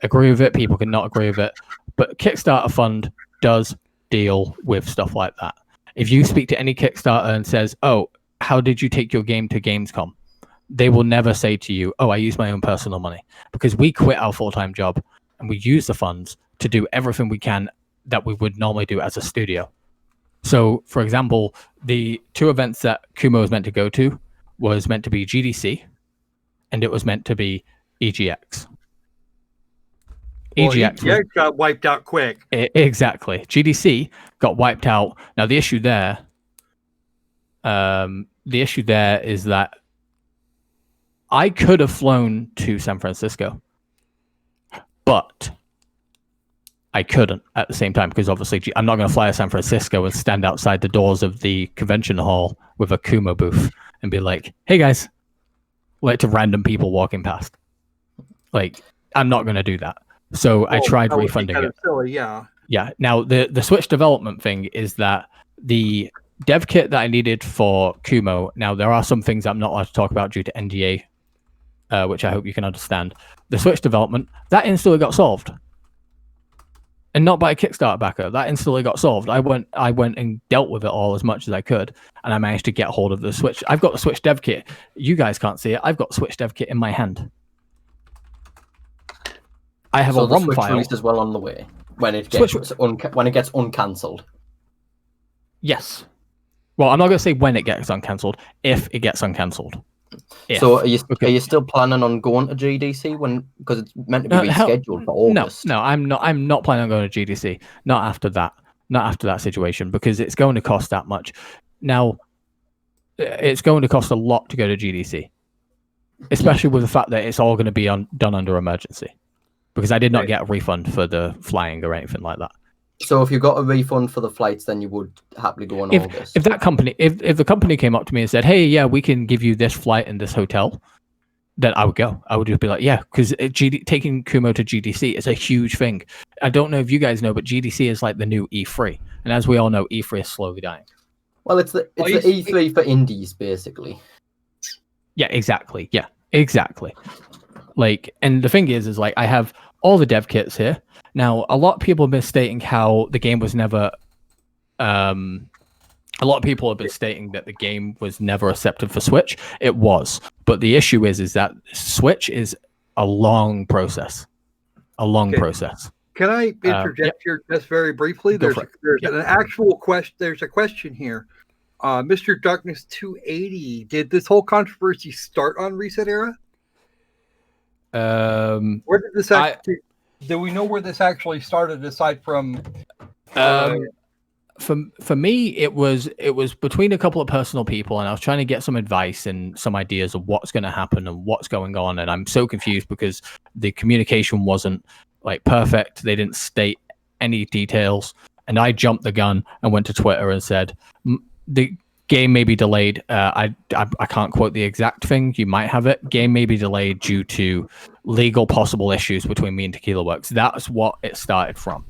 agree with it. People can not agree with it. But Kickstarter fund does deal with stuff like that. If you speak to any Kickstarter and says, oh, how did you take your game to Gamescom? They will never say to you, oh, I used my own personal money. Because we quit our full-time job and we use the funds to do everything we can that we would normally do as a studio. So, for example, the 2 events that Kumo was meant to go to was meant to be GDC, and it was meant to be EGX. EGX got wiped out quick. Exactly. GDC got wiped out. Now, the issue there is that I could have flown to San Francisco, but I couldn't at the same time because obviously I'm not going to fly to San Francisco and stand outside the doors of the convention hall with a Kumo booth and be like, hey guys, to random people walking past. I'm not going to do that. So I tried refunding it. Silly, yeah. Yeah. Now the Switch development thing is that the dev kit that I needed for Kumo. Now there are some things I'm not allowed to talk about due to NDA, which I hope you can understand. The Switch development that instantly got solved, and not by a Kickstarter backer. That instantly got solved. I went and dealt with it all as much as I could, and I managed to get hold of the Switch. I've got the Switch dev kit. You guys can't see it. I've got Switch dev kit in my hand. I have a ROM Switch file. release is well on the way when it gets when it gets uncancelled. Yes. Well, I'm not going to say when it gets uncancelled. If it gets uncancelled. So are you still planning on going to GDC because it's meant to be rescheduled for August? No, I'm not planning on going to GDC. Not after that situation, because it's going to cost that much. Now, it's going to cost a lot to go to GDC, especially with the fact that it's all going to be done under emergency, because I did not get a refund for the flying or anything like that. So if you got a refund for the flights, then you would happily go in August. If that company, if the company came up to me and said, "Hey, yeah, we can give you this flight and this hotel," then I would go. I would just be like, "Yeah," because taking Kumo to GDC is a huge thing. I don't know if you guys know, but GDC is like the new E3, and as we all know, E3 is slowly dying. Well, it's the E3 for indies, basically. Yeah, exactly. Yeah, exactly. Like, and the thing is like I have all the dev kits here. Now, a lot of people have been stating how the game was never. A lot of people have been stating that the game was never accepted for Switch. It was, but the issue is that Switch is a long process. Process. Can I interject here just very briefly? There's an actual question. There's a question here. Mr. Darkness 280. Did this whole controversy start on Reset Era? Where did this actually? Do we know where this actually started? Aside from, for me, it was between a couple of personal people, and I was trying to get some advice and some ideas of what's going to happen and what's going on. And I'm so confused because the communication wasn't like perfect. They didn't state any details, and I jumped the gun and went to Twitter and said the game may be delayed. I can't quote the exact thing. You might have it. Game may be delayed due to legal possible issues between me and Tequila Works. That's what it started from.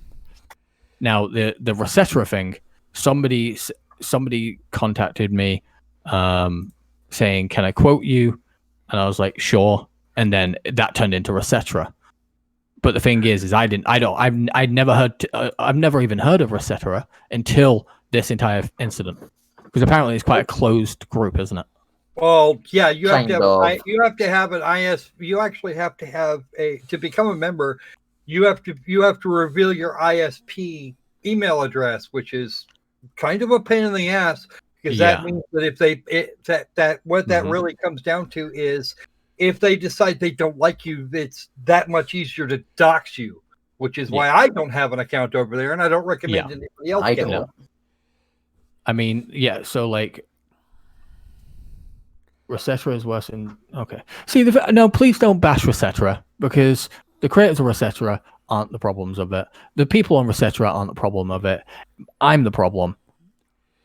Now the Resetera thing. Somebody contacted me, saying, "Can I quote you?" And I was like, "Sure." And then that turned into Resetera. But the thing is I've never even heard of Resetera until this entire incident. Because apparently it's quite a closed group, isn't it? Well, yeah, you have to have an IS. You actually have to have to become a member. You have to reveal your ISP email address, which is kind of a pain in the ass, because that means that that really comes down to is if they decide they don't like you, it's that much easier to dox you, which is why I don't have an account over there, and I don't recommend anybody else get one. I mean, yeah, so like Resetera is worse than okay. See, no, please don't bash Resetera, because the creators of Resetera aren't the problems of it. The people on Resetera aren't the problem of it. I'm the problem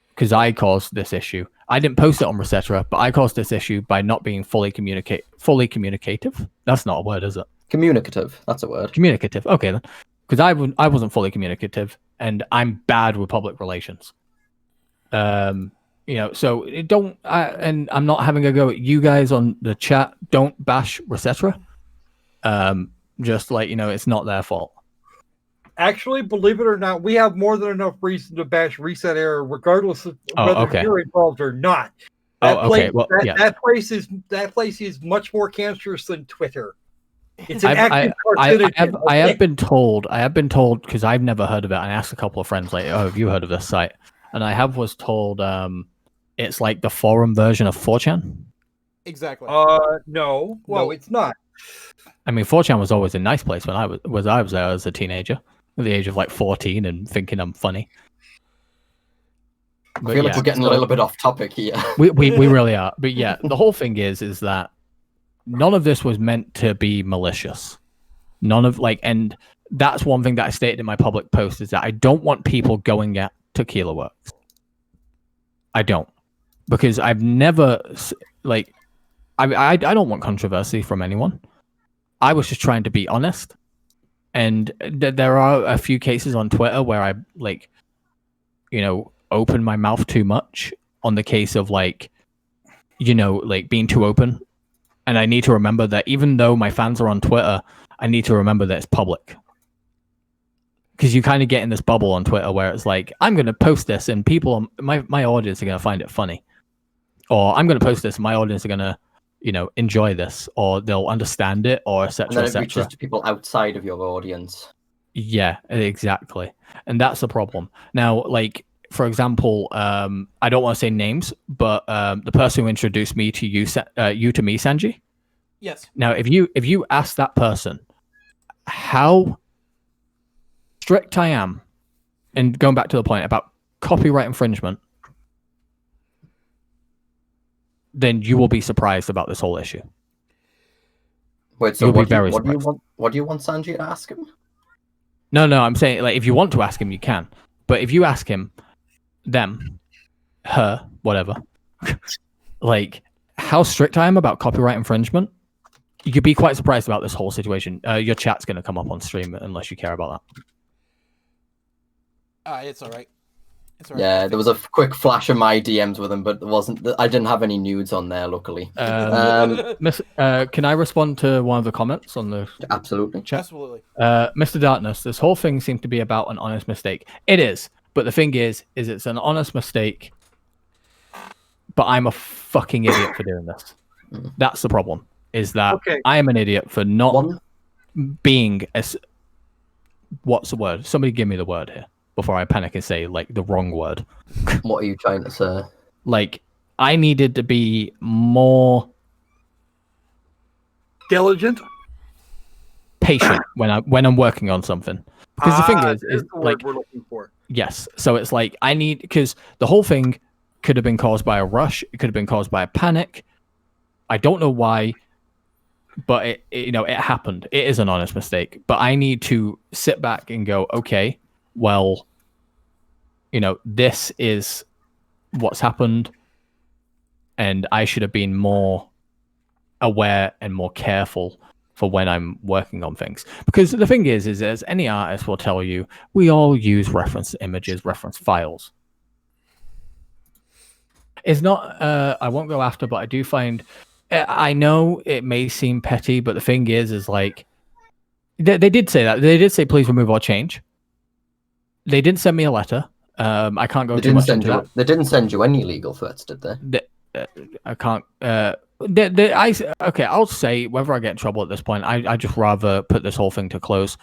because I caused this issue. I didn't post it on Resetera, but I caused this issue by not being fully communicative. That's not a word, is it? Communicative. That's a word. Communicative. Okay then, because I wasn't fully communicative, and I'm bad with public relations. So and I'm not having a go at you guys on the chat. Don't bash Resetera. Just like, it's not their fault. Actually, believe it or not, we have more than enough reason to bash Reset Era, regardless of whether you're involved or not. That place is much more cancerous than Twitter. It's an active carcinogen. I have been told, because I've never heard of it. I asked a couple of friends, like, "Oh, have you heard of this site?" And I was told it's like the forum version of 4chan. Exactly. No. Well, it's not. I mean, 4chan was always a nice place when I was there as a teenager, at the age of like 14, and thinking I'm funny. I feel like we're getting a little bit off topic here. We really are. But yeah, the whole thing is that none of this was meant to be malicious. And that's one thing that I stated in my public post, is that I don't want people going at Tequila Works. I don't, because I've never I don't want controversy from anyone. I was just trying to be honest, and there are a few cases on Twitter where I open my mouth too much on the case of like, you know, like being too open. And I need to remember that even though my fans are on Twitter, I need to remember that it's public. Because you kind of get in this bubble on Twitter where it's like, I'm going to post this and people, my audience are going to find it funny. Or I'm going to post this and my audience are going to, you know, enjoy this, or they'll understand it, or etc. And then it reaches to people outside of your audience. Yeah, exactly. And that's the problem. Now, like, for example, I don't want to say names, but the person who introduced me to you to me, Sanji. Yes. Now, if you ask that person how strict I am, and going back to the point about copyright infringement, then you will be surprised about this whole issue. Wait, so You'll be what do very you surprised. want? What do you want Sanji to ask him? No, I'm saying, like, if you want to ask him, you can. But if you ask him, them, her, whatever, like, how strict I am about copyright infringement, you could be quite surprised about this whole situation. Your chat's going to come up on stream unless you care about that. It's all right. It's all right. Yeah, there was a quick flash of my DMs with him, but there wasn't. I didn't have any nudes on there, luckily. Can I respond to one of the comments on the Absolutely. chat? Absolutely. Mr. Darkness, this whole thing seemed to be about an honest mistake. It is, but the thing is it's an honest mistake, but I'm a fucking idiot for doing this. That's the problem, is that I am an idiot for not being as... What's the word? Somebody give me the word here before I panic and say, like, the wrong word. What are you trying to say? Like, I needed to be more... Diligent? patient when I'm working on something, because the thing is the like, word we're looking for. yes, so it's like I need, because the whole thing could have been caused by a rush, it could have been caused by a panic. I don't know why, but it you know, it happened. It is an honest mistake, but I need to sit back and go, okay, well, you know, this is what's happened, and I should have been more aware and more careful for when I'm working on things. Because the thing is as any artist will tell you, we all use reference images, reference files. It's not, I won't go after, but I do find, I know it may seem petty, but the thing is like, they did say that. They did say, please remove or change. They didn't send me a letter. I can't go too much into it. They didn't send you any legal threats, did they? I can't... I'll say, whether I get in trouble at this point, I just rather put this whole thing to close.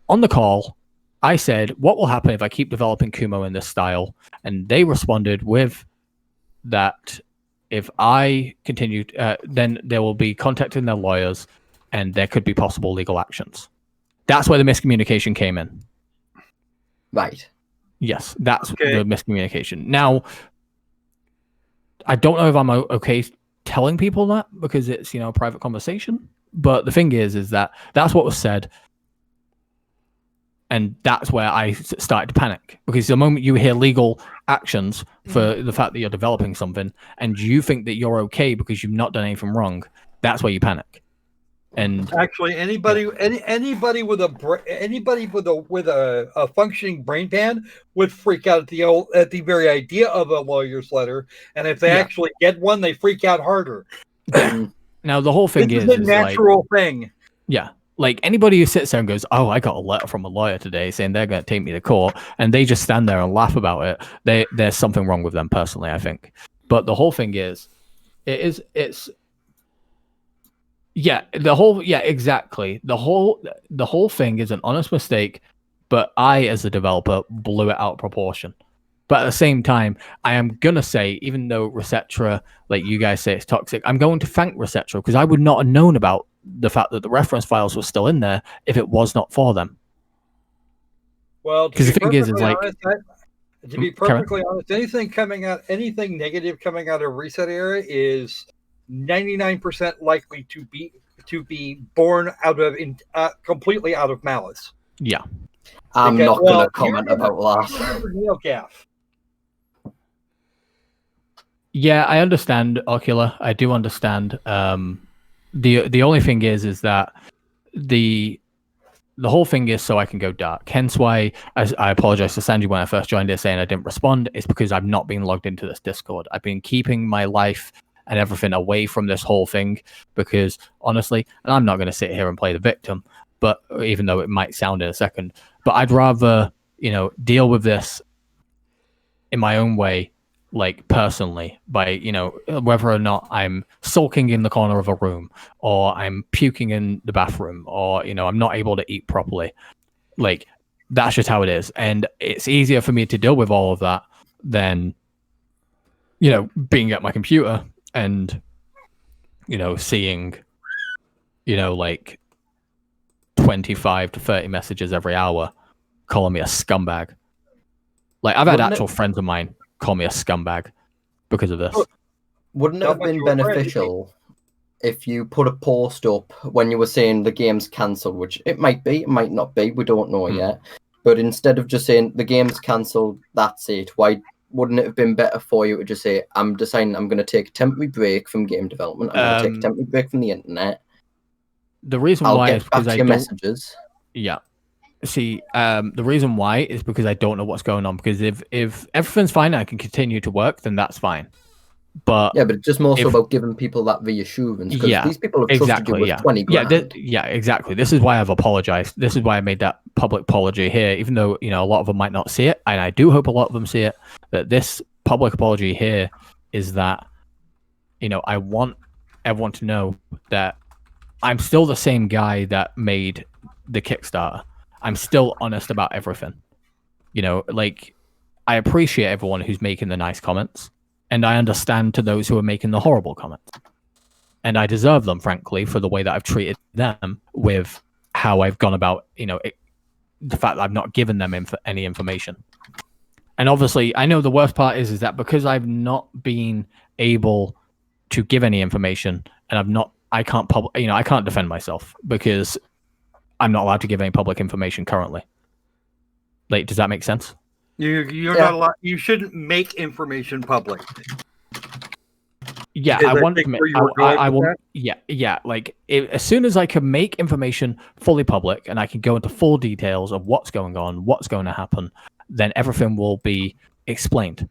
On the call, I said, what will happen if I keep developing Kumo in this style? And they responded with that if I continue, then they will be contacting their lawyers and there could be possible legal actions. That's where the miscommunication came in. Right. Yes, that's the miscommunication. Now, I don't know if I'm okay telling people that because it's, you know, a private conversation. But the thing is that that's what was said. And that's where I started to panic. Because the moment you hear legal actions for the fact that you're developing something and you think that you're okay because you've not done anything wrong, that's where you panic. And actually, anybody with a functioning brain pan would freak out at the very idea of a lawyer's letter, and if they actually get one, they freak out harder. Now the whole thing is a natural thing. Yeah, like anybody who sits there and goes, "Oh, I got a letter from a lawyer today saying they're going to take me to court," and they just stand there and laugh about it, there's something wrong with them personally, I think. But the whole thing is, exactly. The whole thing is an honest mistake, but I, as a developer, blew it out of proportion. But at the same time, I am gonna say, even though Resetra, like you guys say, it's toxic, I'm going to thank Resetra because I would not have known about the fact that the reference files were still in there if it was not for them. Well, because the thing is like, to be perfectly honest, anything negative coming out of Reset Era is 99% likely to be born out of completely out of malice. Yeah, I'm not going to comment about that. Yeah, I understand, Ocula. I do understand. The only thing is that the the whole thing is so I can go dark. Hence why I apologize to Sanji when I first joined it saying I didn't respond. It's because I've not been logged into this Discord. I've been keeping my life and everything away from this whole thing because honestly, and I'm not going to sit here and play the victim, but even though it might sound in a second, but I'd rather, deal with this in my own way, like personally, by, whether or not I'm sulking in the corner of a room or I'm puking in the bathroom or, I'm not able to eat properly. Like, that's just how it is. And it's easier for me to deal with all of that than, being at my computer and, seeing, like 25 to 30 messages every hour calling me a scumbag. Like, I've had actual friends of mine call me a scumbag because of this. Wouldn't it have been beneficial if you put a post up when you were saying the game's cancelled, which it might be, it might not be, we don't know yet. But instead of just saying the game's cancelled, that's it, why wouldn't it have been better for you to just say, I'm deciding I'm going to take a temporary break from game development, I'm going to take a temporary break from the internet. The reason I'll why get is back because to I your don't... messages. Yeah. See, the reason why is because I don't know what's going on. Because if everything's fine and I can continue to work, then that's fine. But yeah, but it's just more so about giving people that reassurance. Because these people have trusted you with 20 grand. Yeah, exactly. This is why I've apologized. This is why I made that public apology here, even though a lot of them might not see it, and I do hope a lot of them see it. That this public apology here is that I want everyone to know that I'm still the same guy that made the Kickstarter. I'm still honest about everything. Like, I appreciate everyone who's making the nice comments, and I understand to those who are making the horrible comments. And I deserve them, frankly, for the way that I've treated them with how I've gone about, the fact that I've not given them any information. And obviously, I know the worst part is that because I've not been able to give any information, and I can't defend myself because I'm not allowed to give any public information currently. Like, does that make sense? You're not allowed. You shouldn't make information public. Yeah, I want to make. I will. Yeah. Like, as soon as I can make information fully public and I can go into full details of what's going on, what's going to happen, then everything will be explained.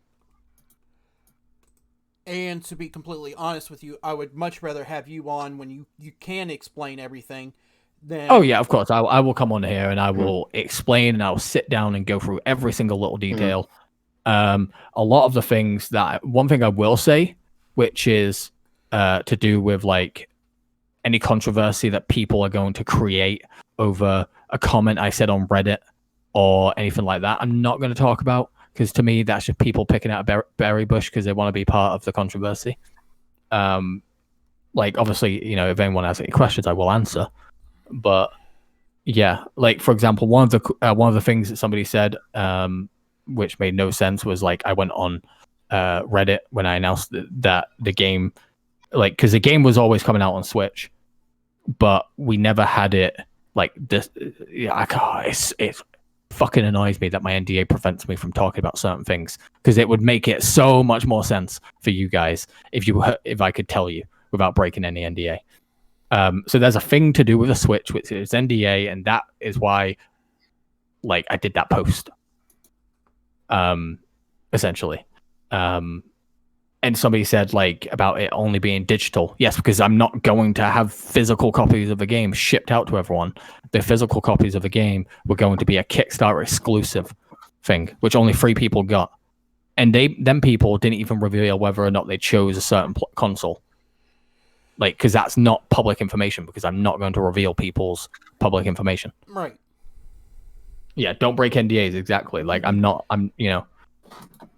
And to be completely honest with you, I would much rather have you on when you can explain everything. Oh yeah, of course. I will come on here and I will explain and I'll sit down and go through every single little detail. A lot of the things one thing I will say, which is to do with like any controversy that people are going to create over a comment I said on Reddit or anything like that, I'm not going to talk about, because to me that's just people picking out a berry bush because they want to be part of the controversy. Like, obviously, if anyone has any questions, I will answer. But yeah, like, for example, one of the things that somebody said, which made no sense, was like, I went on Reddit when I announced that the game, like, because the game was always coming out on Switch, but we never had it like this. It fucking annoys me that my NDA prevents me from talking about certain things, because it would make it so much more sense for you guys if I could tell you without breaking any NDA. So there's a thing to do with a Switch, which is NDA, and that is why, like, I did that post. Essentially. And somebody said, like, about it only being digital. Yes, because I'm not going to have physical copies of the game shipped out to everyone. The physical copies of the game were going to be a Kickstarter exclusive thing, which only 3 people got. And them people didn't even reveal whether or not they chose a certain console. Like, because that's not public information, because I'm not going to reveal people's public information. Right. Yeah, don't break NDAs, exactly. Like, I'm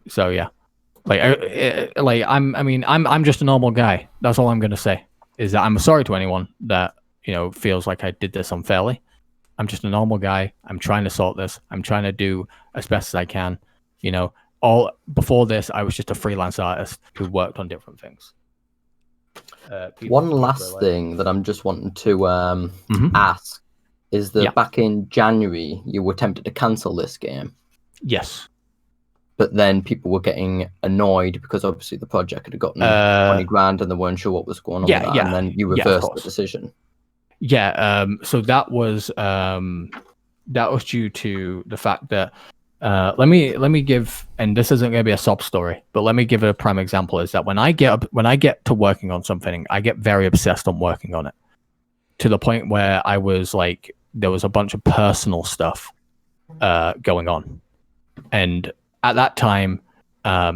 so yeah. I'm just a normal guy. That's all I'm going to say, is that I'm sorry to anyone that, feels like I did this unfairly. I'm just a normal guy. I'm trying to sort this. I'm trying to do as best as I can. All before this, I was just a freelance artist who worked on different things. One last thing that I'm just wanting to ask is that back in January, you were tempted to cancel this game. Yes. But then people were getting annoyed because obviously the project had gotten 20 grand and they weren't sure what was going on with that. And then you reversed the decision. Yeah. So that was due to the fact that let me give, and this isn't going to be a sob story, but let me give a prime example. Is that when I get to working on something, I get very obsessed on working on it, to the point where I was like, there was a bunch of personal stuff going on, and at that time,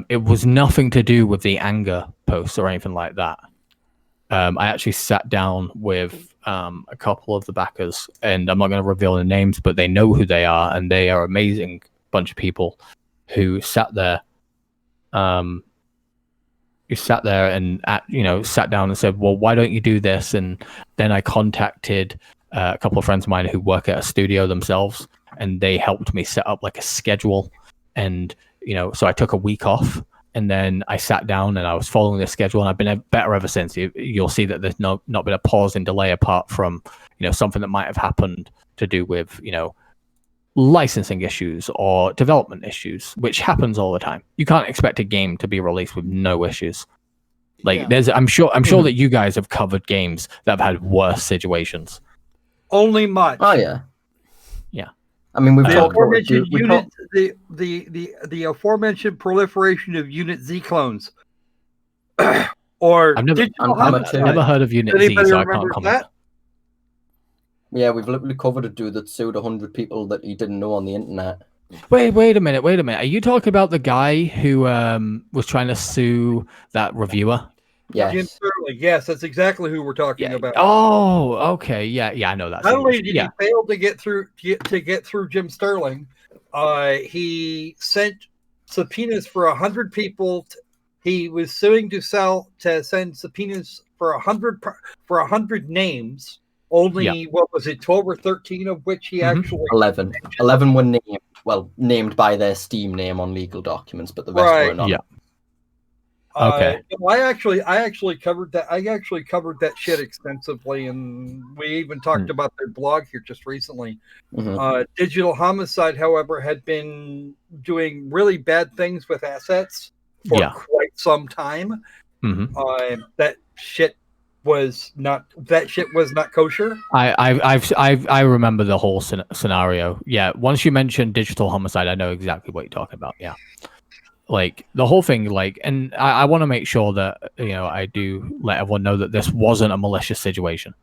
it was nothing to do with the anger posts or anything like that. I actually sat down with a couple of the backers, and I'm not going to reveal the names, but they know who they are, and they are amazing bunch of people who sat there, and sat down and said, "Well, why don't you do this?" And then I contacted a couple of friends of mine who work at a studio themselves, and they helped me set up like a schedule. And so I took a week off. And then I sat down and I was following the schedule, and I've been better ever since. You'll see that there's not been a pause and delay apart from something that might have happened to do with licensing issues or development issues, which happens all the time. You can't expect a game to be released with no issues. Like I'm sure that you guys have covered games that have had worse situations. Only much. Oh yeah. Yeah. I mean, we've The talked about aforementioned the aforementioned proliferation of Unit Z clones. Or I've never heard of Unit Z, so I can't comment. That? Yeah, we've literally covered a dude that sued 100 people that he didn't know on the internet. Wait a minute. Are you talking about the guy who was trying to sue that reviewer? Yes. Jim Sterling. Yes, that's exactly who we're talking about. Oh, okay. Yeah, I know that. Not only did he fail to get through Jim Sterling, he sent subpoenas for 100 people. He was suing to send subpoenas for 100 names. Only what was it, 12 or 13 of which he actually 11. 11 were named by their Steam name on legal documents, but the rest were not. Yeah. Okay. I actually covered that. I actually covered that shit extensively, and we even talked about their blog here just recently. Digital Homicide, however, had been doing really bad things with assets for quite some time. That shit was not kosher. I remember the whole scenario. Yeah. Once you mentioned Digital Homicide, I know exactly what you're talking about. Yeah. Like the whole thing, and I want to make sure that I do let everyone know that this wasn't a malicious situation.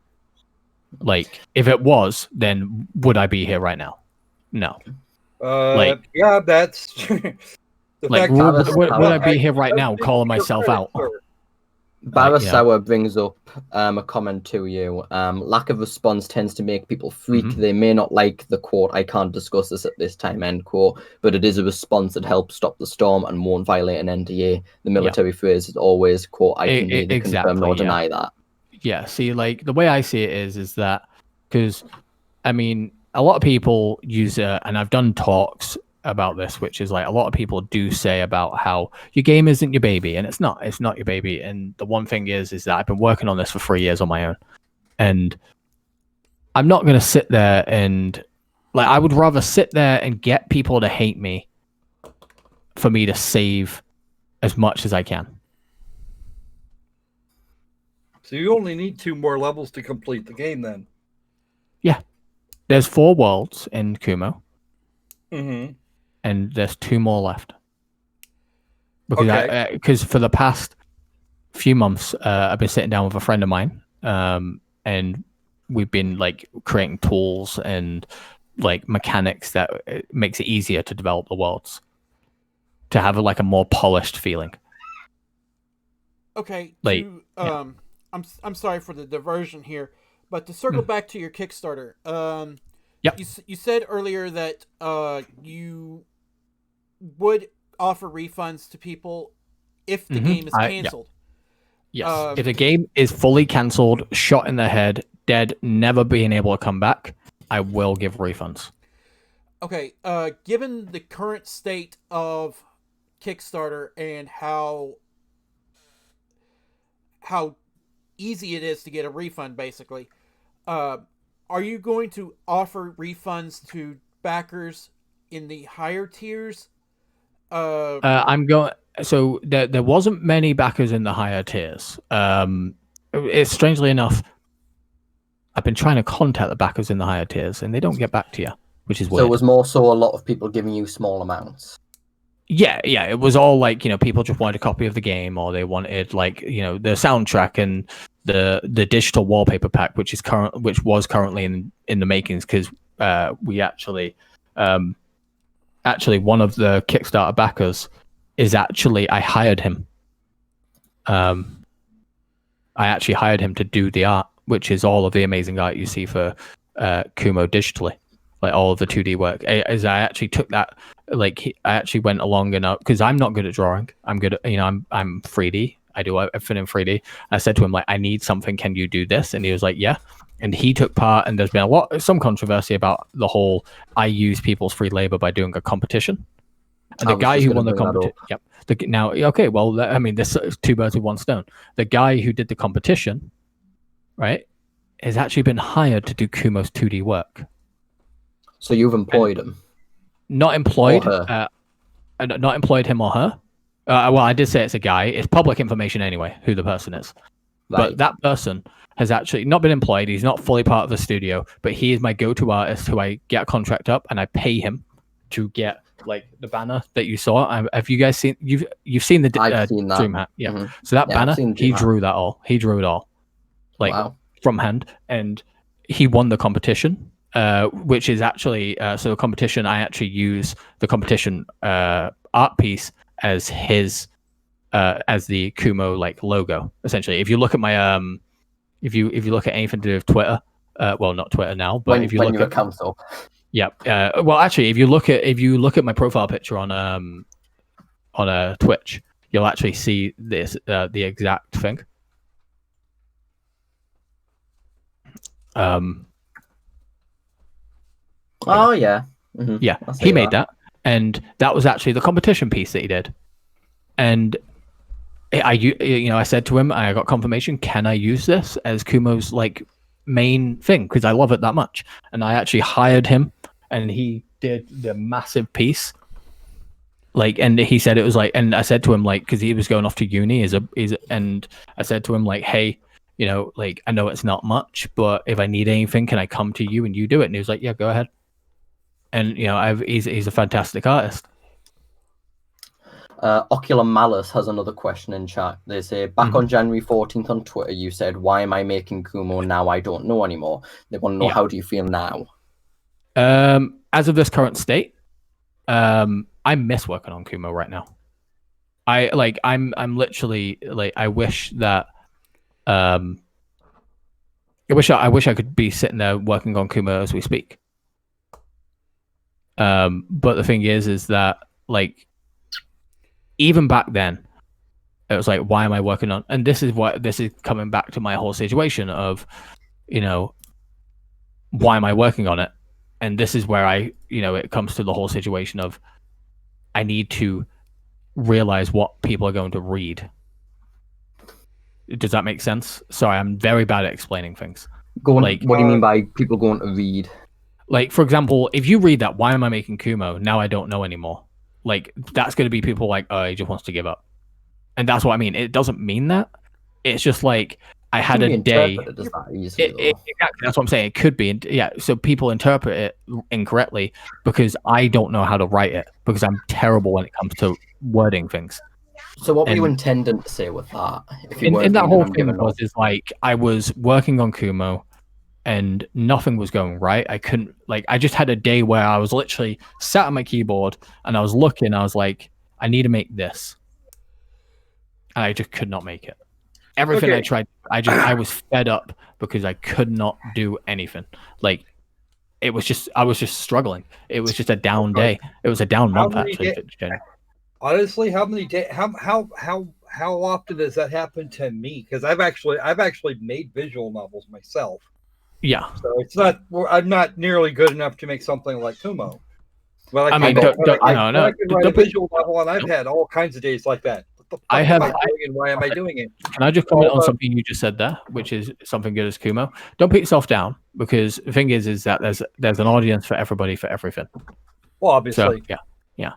Like, if it was, then would I be here right now? No. Yeah, that's the like. Would I be here right now, calling myself out? Barasawa brings up a comment to you. Lack of response tends to make people freak. They may not like the quote, "I can't discuss this at this time," end quote, but it is a response that helps stop the storm and won't violate an NDA. The military phrase is always, quote, "I can neither confirm nor deny that." Yeah, see, like, the way I see it is that, because, I mean, a lot of people use it, and I've done talks about this, which is like a lot of people do say about how your game isn't your baby, and it's not your baby. And the one thing is that I've been working on this for 3 years on my own, and I'm not going to sit there and I would rather sit there and get people to hate me for me to save as much as I can. So you only need 2 more levels to complete the game then. Yeah, there's 4 worlds in Kumo. And there's 2 more left. Because for the past few months, I've been sitting down with a friend of mine, and we've been creating tools and mechanics that makes it easier to develop the worlds, to have a more polished feeling. Okay. I'm sorry for the diversion here, but to circle back to your Kickstarter, you said earlier that you would offer refunds to people if the game is canceled. Yes. If the game is fully cancelled, shot in the head, dead, never being able to come back, I will give refunds. Okay. Given the current state of Kickstarter and how easy it is to get a refund, basically, are you going to offer refunds to backers in the higher tiers? I'm going. So there wasn't many backers in the higher tiers. It's strangely enough, I've been trying to contact the backers in the higher tiers, and they don't get back to you, which is weird. So it was more so a lot of people giving you small amounts. Yeah, it was all like, people just wanted a copy of the game, or they wanted like, the soundtrack and the digital wallpaper pack, which was currently in the makings, because we actually one of the Kickstarter backers is actually, I hired him. I actually hired him to do the art, which is all of the amazing art you see for Kumo digitally, like all of the 2D work. As I actually took that, I actually went along enough, because I'm not good at drawing. I'm good at, I'm 3D. I do everything in 3D. I said to him, like, I need something. Can you do this? And he was like, yeah. And he took part. And there's been some controversy about the whole, I use people's free labor by doing a competition. And the guy who won the competition, yep. Now, okay, well, I mean, this is two birds with one stone. The guy who did the competition, right, has actually been hired to do Kumo's 2D work. So you've employed him? Not employed. Not employed him or her. Well, I did say it's a guy. It's public information anyway, who the person is. Right. But that person has actually not been employed. He's not fully part of the studio, but he is my go-to artist who I get a contract up, and I pay him to get like the banner that you saw. Have you guys seen? You've seen the Dream Hat, yeah. Mm-hmm. So that banner, he drew that all. He drew it all, like from hand, and he won the competition. Which is actually so the competition. I actually use the competition art piece as his as the Kumo like logo. Essentially, if you look at my if you look at anything to do with Twitter, well, not Twitter now, but if you look at council, yeah. Well, actually, if you look at my profile picture on Twitch, you'll actually see this the exact thing. Oh yeah, mm-hmm. Yeah. He made that, and that was actually the competition piece that he did. And I said to him, I got confirmation. Can I use this as Kumo's like main thing? Because I love it that much. And I actually hired him, and he did the massive piece. Like, and he said it was like, and I said to him like, because he was going off to uni, and I said to him like, hey, like I know it's not much, but if I need anything, can I come to you and you do it? And he was like, yeah, go ahead. And he's a fantastic artist. Ocular Malice has another question in chat. They say, back on January 14th on Twitter, you said, why am I making Kumo now? I don't know anymore. They want to know, how do you feel now? As of this current state, I miss working on Kumo right now. I'm literally like, I wish that I wish I could be sitting there working on Kumo as we speak. But the thing is that like even back then, it was like, why am I working on? And this is coming back to my whole situation of, why am I working on it? And this is where it comes to the whole situation of, I need to realize what people are going to read. Does that make sense? Sorry, I'm very bad at explaining things. What do you mean by people going to read? Like, for example, if you read that, why am I making Kumo? Now I don't know anymore. Like, that's going to be people like, oh, he just wants to give up. And that's what I mean. It doesn't mean that. It's just like, I had a day. Exactly, that's what I'm saying. It could be. Yeah, so people interpret it incorrectly because I don't know how to write it, because I'm terrible when it comes to wording things. So what were you intending to say with that? In that whole thing is like, I was working on Kumo and nothing was going right. I couldn't, like, I just had a day where I was literally sat at my keyboard and I was looking, I was like, I need to make this. And I just could not make it. Everything I tried, I was fed up because I could not do anything. Like, I was just struggling. It was just a down day. It was a down month, actually. Honestly, how many days? How often does that happen to me? Because I've actually made visual novels myself. Yeah. So it's not. I'm not nearly good enough to make something like Kumo. Well, I mean, I can write a visual novel, and I've had all kinds of days like that. What the fuck am I doing, and why am I doing it? Can I just comment on something you just said there, which is something good as Kumo? Don't put yourself down, because the thing is that there's an audience for everybody for everything. Well, obviously, so, yeah.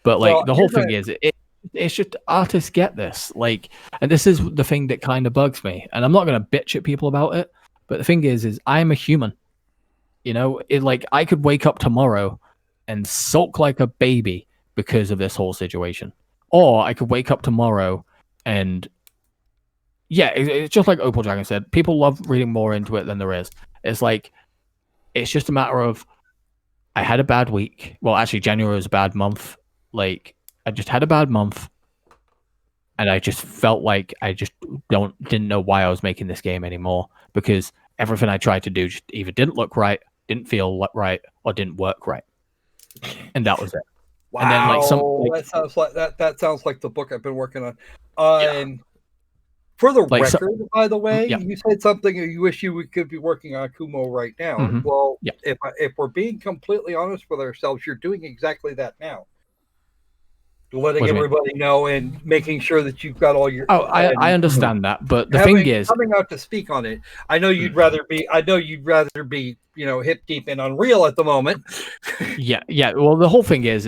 But like the whole thing is, it's just artists get this, like, and this is the thing that kind of bugs me. And I'm not going to bitch at people about it, But the thing is I'm a human. You know, I could wake up tomorrow and sulk like a baby because of this whole situation, or I could wake up tomorrow and it's just like Opal Dragon said. People love reading more into it than there is. It's just a matter of I had a bad week. Well, actually, January was a bad month. I just had a bad month, and I just felt like I just didn't know why I was making this game anymore, because everything I tried to do just either didn't look right, didn't feel right, or didn't work right, and that was it. Wow, and then, that sounds like the book I've been working on. For the record, by the way, you said something you wish could be working on Kumo right now. Mm-hmm. Well, if we're being completely honest with ourselves, you're doing exactly that now. Letting everybody know and making sure that you've got all your. I understand that, but the thing is, coming out to speak on it, I know you'd rather be. Hip deep in Unreal at the moment. Yeah. Well, the whole thing is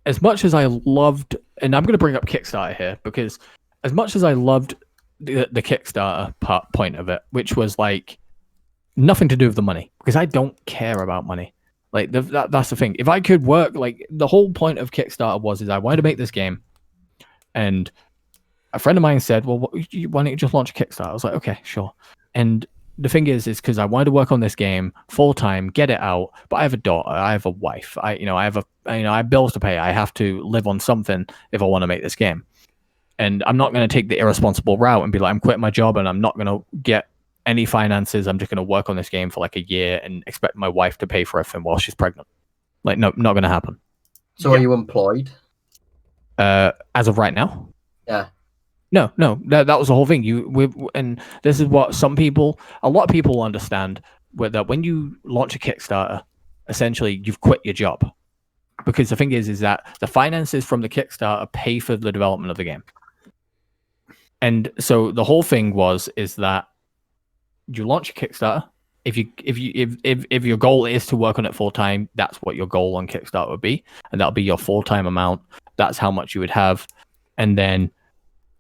as much as I loved, and I'm going to bring up Kickstarter here, because as much as I loved the Kickstarter point of it, which was nothing to do with the money, because I don't care about money. That's the thing. If I could work, the whole point of Kickstarter is I wanted to make this game, and a friend of mine said, "Well, why don't you just launch a Kickstarter?" I was like, "Okay, sure." And the thing is because I wanted to work on this game full time, get it out. But I have a daughter, I have a wife, I have bills to pay. I have to live on something if I want to make this game, and I'm not going to take the irresponsible route and be like, I'm quitting my job and I'm not going to get any finances. I'm just going to work on this game for a year and expect my wife to pay for everything while she's pregnant. No, not going to happen. So are you employed? As of right now? Yeah. No, that was the whole thing. And this is what a lot of people understand, that when you launch a Kickstarter, essentially you've quit your job, because the thing is that the finances from the Kickstarter pay for the development of the game. And so the whole thing is that you launch a Kickstarter. If your goal is to work on it full time, that's what your goal on Kickstarter would be, and that'll be your full time amount. That's how much you would have, and then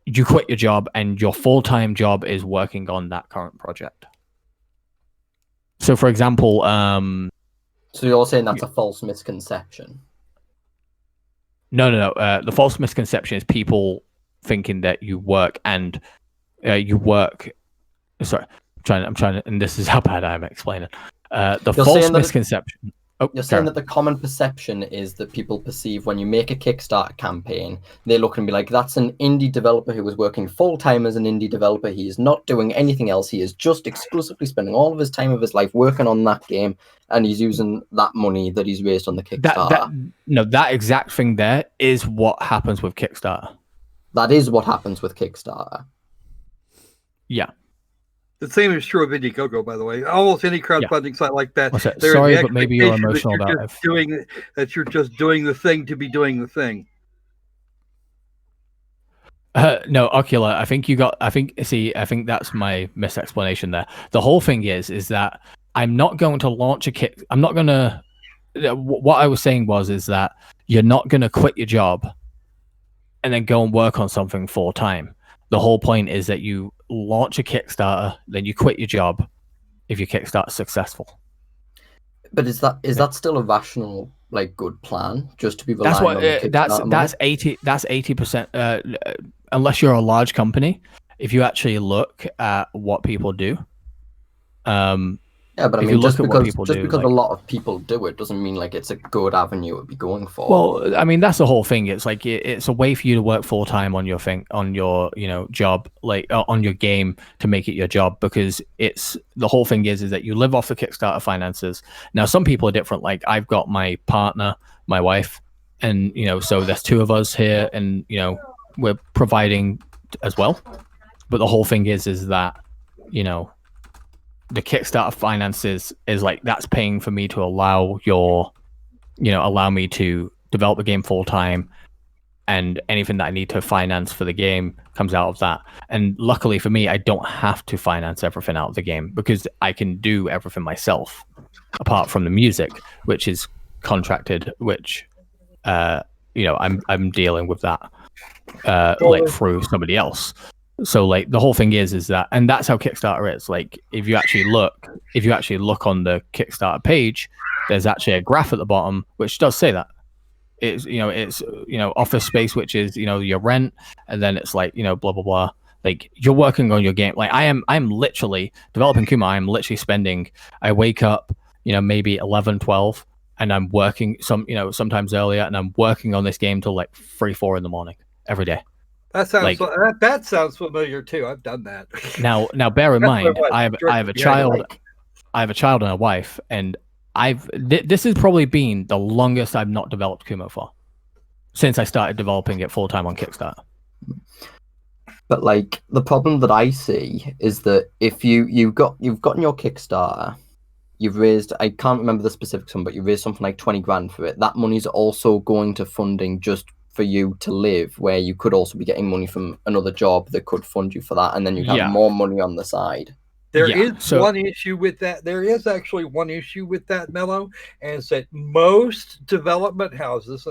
you quit your job, and your full time job is working on that current project. So, for example, so you're saying that's a false misconception? No. The false misconception is people thinking that you work and Sorry. I'm trying to, and this is how bad I'm explaining. The false misconception. You're saying that the common perception is that people perceive when you make a Kickstarter campaign, they look and be like, that's an indie developer who is working full time as an indie developer. He is not doing anything else. He is just exclusively spending all of his time of his life working on that game, and he's using that money that he's raised on the Kickstarter. That exact thing there is what happens with Kickstarter. That is what happens with Kickstarter. Yeah. The same is true of Indiegogo, by the way. Almost any crowdfunding site like that. Sorry, but maybe you're emotional about it. That you're just doing the thing to be doing the thing. No, Ocular. I think that's my misexplanation there. The whole thing is that I'm not going to launch a kick. I'm not going to. What I was saying is that you're not going to quit your job and then go and work on something full time. The whole point is that you launch a Kickstarter, then you quit your job if your Kickstarter's successful. But is that still a rational, good plan? Just to be relying on the Kickstarter money? That's 80%. Unless you're a large company, if you actually look at what people do. Yeah, but I mean, just because a lot of people do it doesn't mean it's a good avenue to be going for. Well, I mean, that's the whole thing. It's it's a way for you to work full time on your job, on your game, to make it your job, because it's the whole thing is that you live off the Kickstarter finances. Now, some people are different. I've got my partner, my wife, and so there's two of us here, and we're providing as well. But the whole thing is that the Kickstarter finances is that's paying for me to allow me to develop the game full time, and anything that I need to finance for the game comes out of that. And luckily for me, I don't have to finance everything out of the game, because I can do everything myself, apart from the music, which is contracted, which I'm dealing with that through somebody else. So like the whole thing is that, and that's how Kickstarter is. Like if you actually look on the Kickstarter page, there's actually a graph at the bottom which does say that it's office space, which is your rent, and then it's like blah blah blah. Like you're working on your game. Like I'm literally developing Kumo. I'm literally spending. I wake up maybe 11, 12, and I'm working sometimes earlier, and I'm working on this game till like 3, 4 in the morning every day. That sounds that sounds familiar too. I've done that. Now bear in mind, I have a child. I have a child and a wife, and this has probably been the longest I've not developed Kumo for since I started developing it full time on Kickstarter. But like the problem that I see is that if you've gotten your Kickstarter, you've raised, I can't remember the specific sum, but you raised something like 20 grand for it. That money's also going to funding just for you to live, where you could also be getting money from another job that could fund you for that, and then you have more money on the side. There is one issue with that. There is actually one issue with that, Mello, and it's that most development houses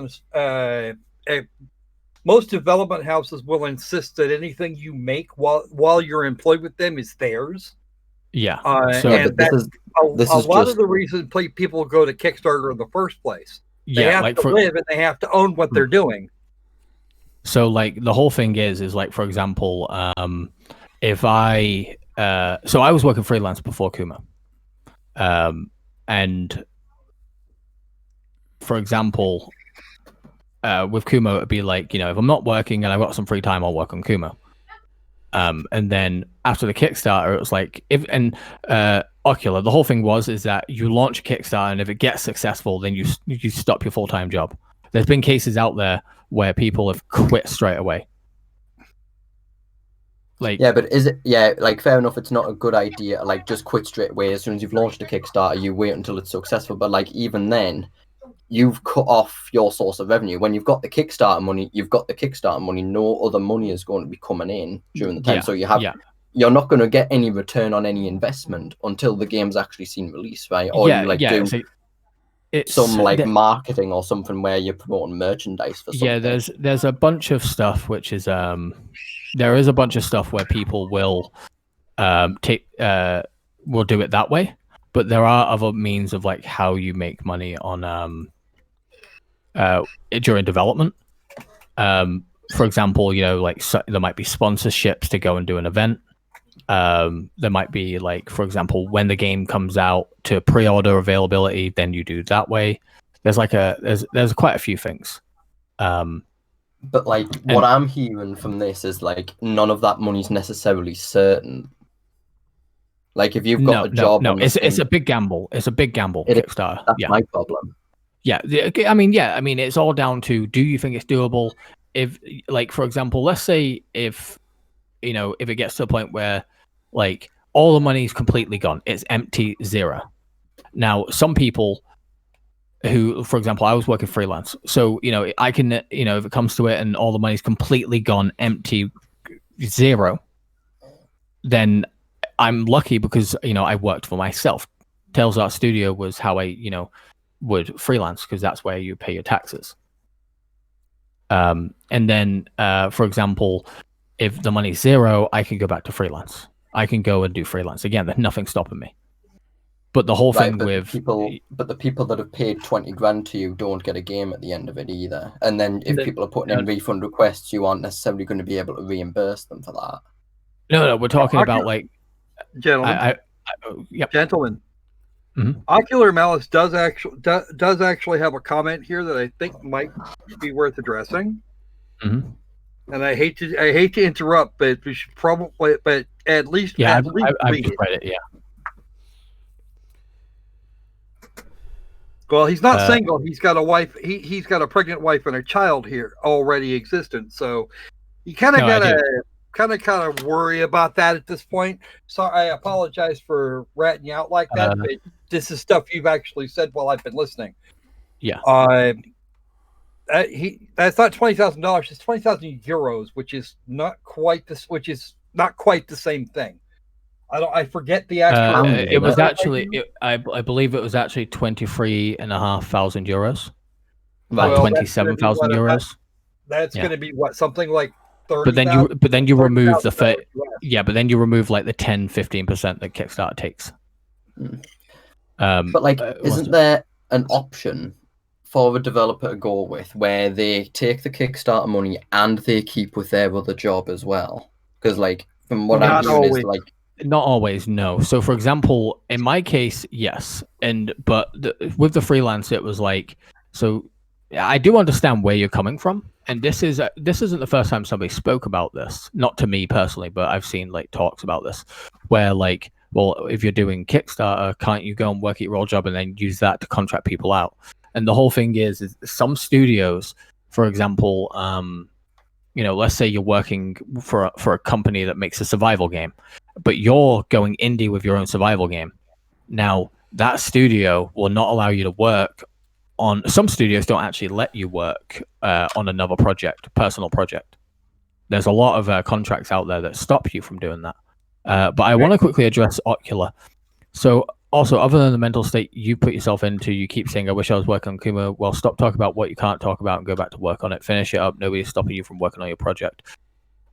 will insist that anything you make while you're employed with them is theirs. Yeah. And that's a lot of the reason people go to Kickstarter in the first place. They have to live and they have to own what they're doing. So like the whole thing is like, for example, if I was working freelance before Kumo, and for example, with Kumo it'd be like, if I'm not working and I've got some free time, I'll work on Kumo. And then after the Kickstarter, it was like Ocular, the whole thing is that you launch a Kickstarter, and if it gets successful, then you stop your full-time job. There's been cases out there where people have quit straight away. Like, yeah, but is it like fair enough? It's not a good idea. Like just quit straight away as soon as you've launched a Kickstarter. You wait until it's successful. But like even then, you've cut off your source of revenue. When you've got the Kickstarter money, you've got the Kickstarter money. No other money is going to be coming in during the time. So you're not going to get any return on any investment until the game's actually seen release, right? Or some marketing or something where you're promoting merchandise for something. Yeah, there's a bunch of stuff which is there is a bunch of stuff where people will will do it that way, but there are other means of like how you make money on during development. For example, there might be sponsorships to go and do an event. There might be like, for example, when the game comes out to pre-order availability, then you do that way. There's like there's quite a few things. But like what I'm hearing from this is like none of that money's necessarily certain. Like if you've got a job, it's a big gamble. It's a big gamble. Kickstarter. That's my problem. Yeah, I mean, it's all down to, do you think it's doable? If, like, for example, let's say if it gets to a point where like all the money is completely gone, it's empty, zero. Now, some people who, for example, I was working freelance, so I can, if it comes to it and all the money's completely gone, empty, zero, then I'm lucky because I worked for myself. Tales Art Studio was how I would freelance, because that's where you pay your taxes. And then, for example, if the money's zero, I can go back to freelance. I can go and do freelance again. There's nothing stopping me. But the whole thing with the people that have paid 20 grand to you don't get a game at the end of it either. And then if people are putting in refund requests, you aren't necessarily going to be able to reimburse them for that. No, we're talking about like gentlemen. Gentlemen. Mm-hmm. Ocular Malice does actually have a comment here that I think might be worth addressing. Mm-hmm. And I hate to interrupt, but we should probably, but at least I've just read it. Yeah. Well, he's not single. He's got a wife. He's got a pregnant wife and a child here already existent. So you kind of gotta worry about that at this point. So I apologize for ratting you out like that, but this is stuff you've actually said while I've been listening. Yeah. That's not $20,000. It's 20,000 euros, which is not quite this. Which is not quite the same thing. I forget the actual. It was actually. I believe it was actually 23,500 euros. About 27,000 euros. That's going to be what, something like 30. but then you remove the $30,000 but then you remove like the 10-15% that Kickstarter takes. But like, isn't there an option for a developer to go with where they take the Kickstarter money and they keep with their other job as well? Because like, from what I'm hearing is like, not always, no. So for example, in my case, yes, but with the freelance, it was like, so I do understand where you're coming from, and this isn't the first time somebody spoke about this. Not to me personally, but I've seen like talks about this, where like, well, if you're doing Kickstarter, can't you go and work at your old job and then use that to contract people out? And the whole thing is some studios, for example, let's say you're working for a company that makes a survival game, but you're going indie with your own survival game. Now, that studio will not allow you to work on. Some studios don't actually let you work on another personal project. There's a lot of contracts out there that stop you from doing that. But I want to quickly address Ocular. So, also, other than the mental state you put yourself into, you keep saying, I wish I was working on Kumo. Well, stop talking about what you can't talk about and go back to work on it. Finish it up. Nobody's stopping you from working on your project.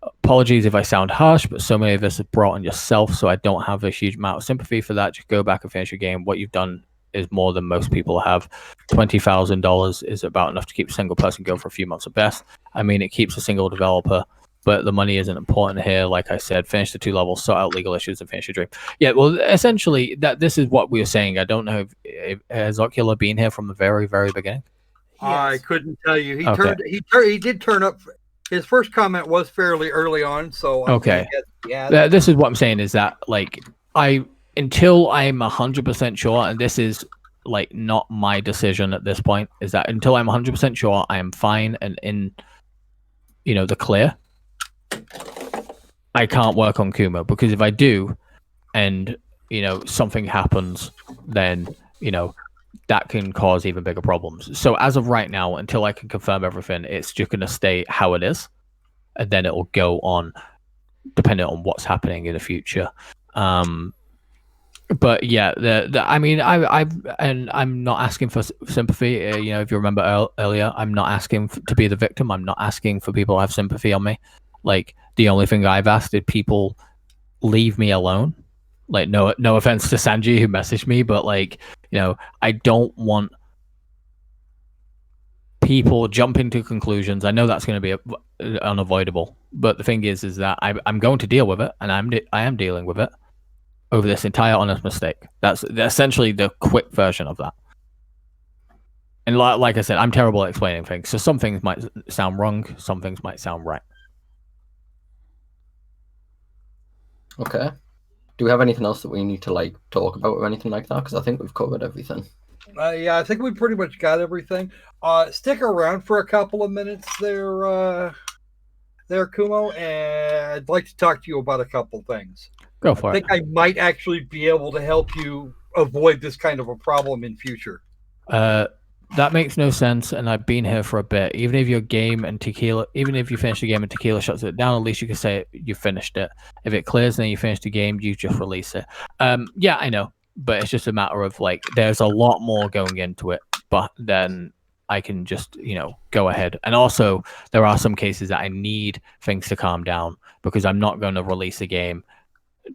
Apologies if I sound harsh, but so many of this is brought on yourself, so I don't have a huge amount of sympathy for that. Just go back and finish your game. What you've done is more than most people have. $20,000 is about enough to keep a single person going for a few months at best. I mean, it keeps a single developer, but the money isn't important here. Like I said, finish the 2 levels, sort out legal issues, and finish your dream. Yeah, well, essentially, this is what we were saying. I don't know if has Ocular been here from the very, very beginning? I couldn't tell you. He did turn up. His first comment was fairly early on, so okay. This is what I'm saying is that like until I'm 100% sure, and this is like not my decision at this point, is that until I'm 100% sure I am fine and in the clear, I can't work on Kumo, because if I do and something happens, then that can cause even bigger problems. So as of right now, until I can confirm everything, it's just going to stay how it is, and then it will go on depending on what's happening in the future. But yeah, I mean, I'm not asking for sympathy. If you remember earlier, I'm not asking to be the victim. I'm not asking for people to have sympathy on me. Like, the only thing I've asked is people leave me alone. Like, no offense to Sanji who messaged me, but like, I don't want people jumping to conclusions. I know that's going to be unavoidable, but the thing is that I'm going to deal with it, and I am dealing with it over this entire honest mistake. That's essentially the quick version of that. And like I said, I'm terrible at explaining things, so some things might sound wrong, some things might sound right. Okay. Do we have anything else that we need to like talk about or anything like that? Because I think we've covered everything. Yeah, I think we pretty much got everything. Stick around for a couple of minutes there, Kumo, and I'd like to talk to you about a couple things. Go for it. I think I might actually be able to help you avoid this kind of a problem in future. That makes no sense, and I've been here for a bit. Even if your game and Tequila, even if you finish the game and Tequila shuts it down, at least you can say you finished it. If it clears and then you finish the game, you just release it. Yeah, I know, but it's just a matter of like, there's a lot more going into it, but then I can just, go ahead. And also, there are some cases that I need things to calm down, because I'm not going to release a game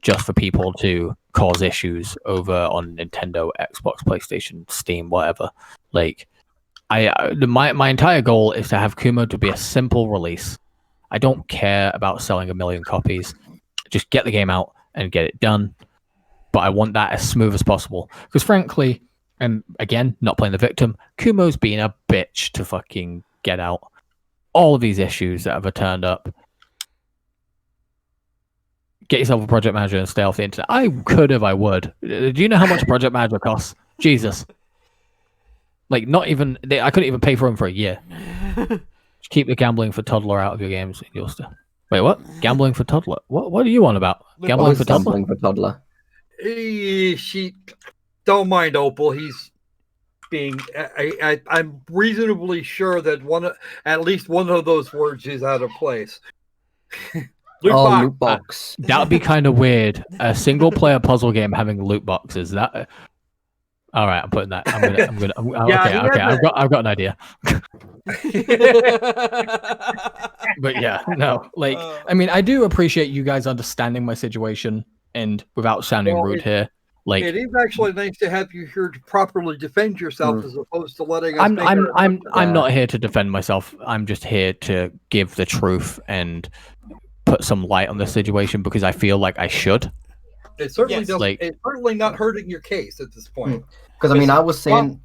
just for people to cause issues over on Nintendo, Xbox, PlayStation, Steam, whatever. Like, my entire goal is to have Kumo to be a simple release. I don't care about selling 1 million copies. Just get the game out and get it done. But I want that as smooth as possible. Because frankly, and again, not playing the victim, Kumo's been a bitch to fucking get out. All of these issues that have turned up. Get yourself a project manager and stay off the internet. I would. Do you know how much a project manager costs? Jesus. Like, not even, I couldn't even pay for them for a year. Just keep the gambling for toddler out of your games. You'll still. Wait, what? Gambling for toddler? What are you on about? Gambling for toddler? Gambling for toddler. She don't mind Opal. He's being. I'm reasonably sure that at least one of those words is out of place. Loot box. That would be kind of weird. A single player puzzle game having loot boxes. That. All right, I'm putting that. I'm gonna. Okay. I've got an idea. But yeah, no, like, I mean, I do appreciate you guys understanding my situation, and without sounding rude here, like, it is actually nice to have you here to properly defend yourself as opposed to letting us. I'm not here to defend myself. I'm just here to give the truth and put some light on the situation because I feel like I should. It certainly Yes. doesn't. Like- It's certainly not hurting your case at this point. Because I mean, I was saying,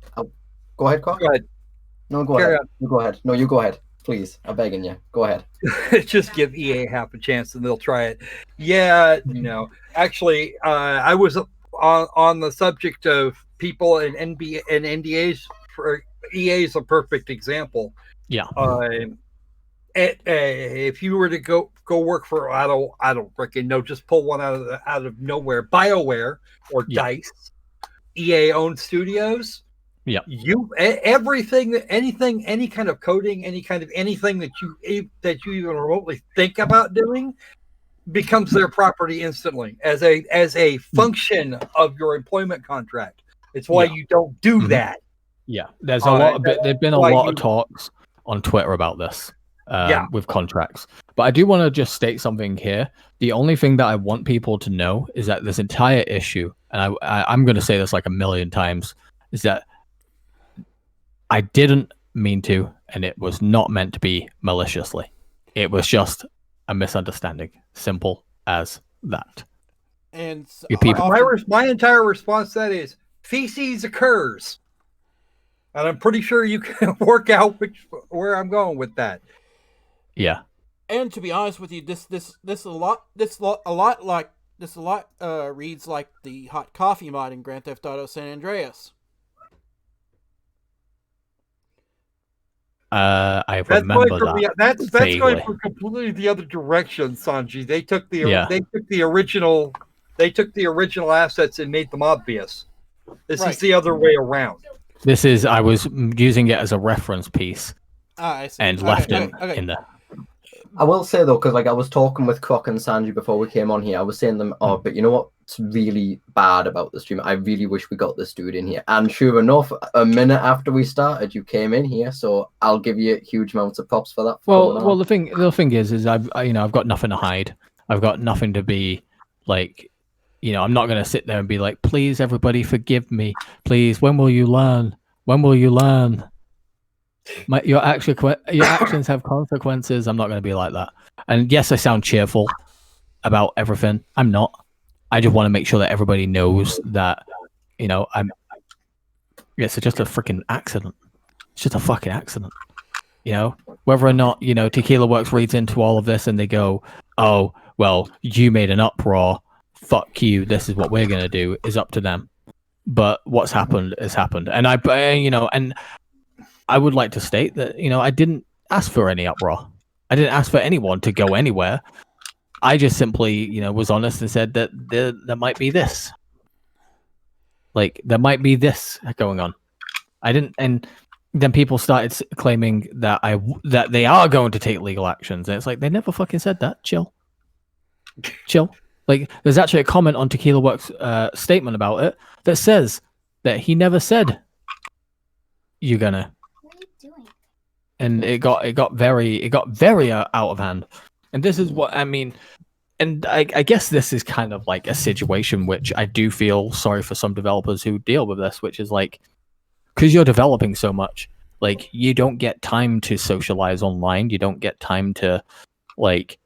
go ahead, Carl. Go ahead. No, go Carry ahead. You go ahead. No, you go ahead, please. I'm begging you. Go ahead. Just give EA half a chance and they'll try it. Yeah, actually, I was on the subject of people in NBA and NDAs. For EA is a perfect example. Yeah. If you were to go work for I don't freaking know, just pull one out of nowhere, BioWare or DICE, EA owned studios. Yeah. Everything, anything, any kind of coding, any kind of anything that you even remotely think about doing becomes their property instantly as a function of your employment contract. It's why you don't do that. Yeah, there's a lot of there've been a lot of talks on Twitter about this with contracts. But I do want to just state something here. The only thing that I want people to know is that this entire issue, and I'm going to say this like a million times, is that I didn't mean to, and it was not meant to be maliciously. It was just a misunderstanding. Simple as that. And my entire response to that is feces occurs. And I'm pretty sure you can work out where I'm going with that. Yeah. And to be honest with you, this reads like the hot coffee mod in Grand Theft Auto San Andreas. I remember that. That's going for completely the other direction, Sanji. They took the original assets and made them obvious. This is the other way around. I was using it as a reference piece and left it in there. I will say though, because like I was talking with Croc and Sanji before we came on here, I was saying them, but you know what's really bad about the stream? I really wish we got this dude in here. And sure enough, a minute after we started, you came in here, so I'll give you huge amounts of props for that. Well, the thing is I've got nothing to hide. I've got nothing to be like, I'm not going to sit there and be like, please, everybody, forgive me. Please, when will you learn? When will you learn? Your actions have consequences. I'm not going to be like that. And yes, I sound cheerful about everything. I'm not. I just want to make sure that everybody knows that, it's just a freaking accident. It's just a fucking accident. Whether or not, Tequila Works reads into all of this and they go, oh, well, you made an uproar. Fuck you. This is what we're going to do is up to them. But what's happened has happened. And and I would like to state that, I didn't ask for any uproar. I didn't ask for anyone to go anywhere. I just simply, was honest and said that there might be this. Like, there might be this going on. I didn't, and then people started claiming that that they are going to take legal actions. And it's like, they never fucking said that. Chill. Like, there's actually a comment on Tequila Works' statement about it that says that he never said you're gonna. And it got very out of hand. And this is what I mean. And I guess this is kind of like a situation which I do feel sorry for some developers who deal with this, which is like, because you're developing so much, like, you don't get time to socialize online. You don't get time to, like,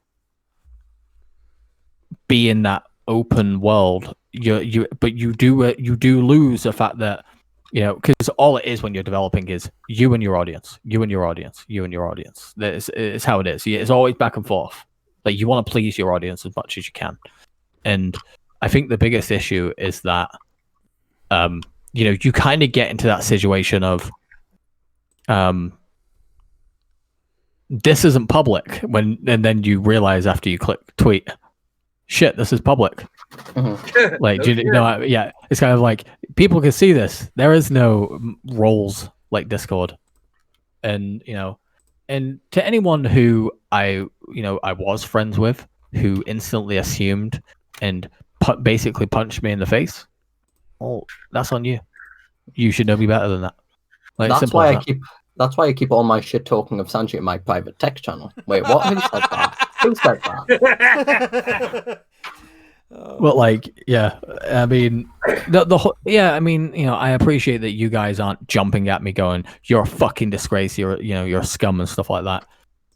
be in that open world. But you do lose the fact that, because all it is when you're developing is you and your audience. It's how it is. It's always back and forth. Like, you want to please your audience as much as you can. And I think the biggest issue is that, you kind of get into that situation of, this isn't public and then you realize after you click tweet, shit, this is public. Mm-hmm. Like, it's kind of like people can see this. There is no roles like Discord, and and to anyone who I was friends with who instantly assumed and basically punched me in the face, oh, that's on you. You should know me better than that. Like, that's why I keep That's why I keep all my shit talking of Sanji in my private text channel. Wait, what? Who said that? Who said that? But like, yeah, I mean, yeah, I mean, I appreciate that you guys aren't jumping at me going, "You're a fucking disgrace. You're a scum" and stuff like that.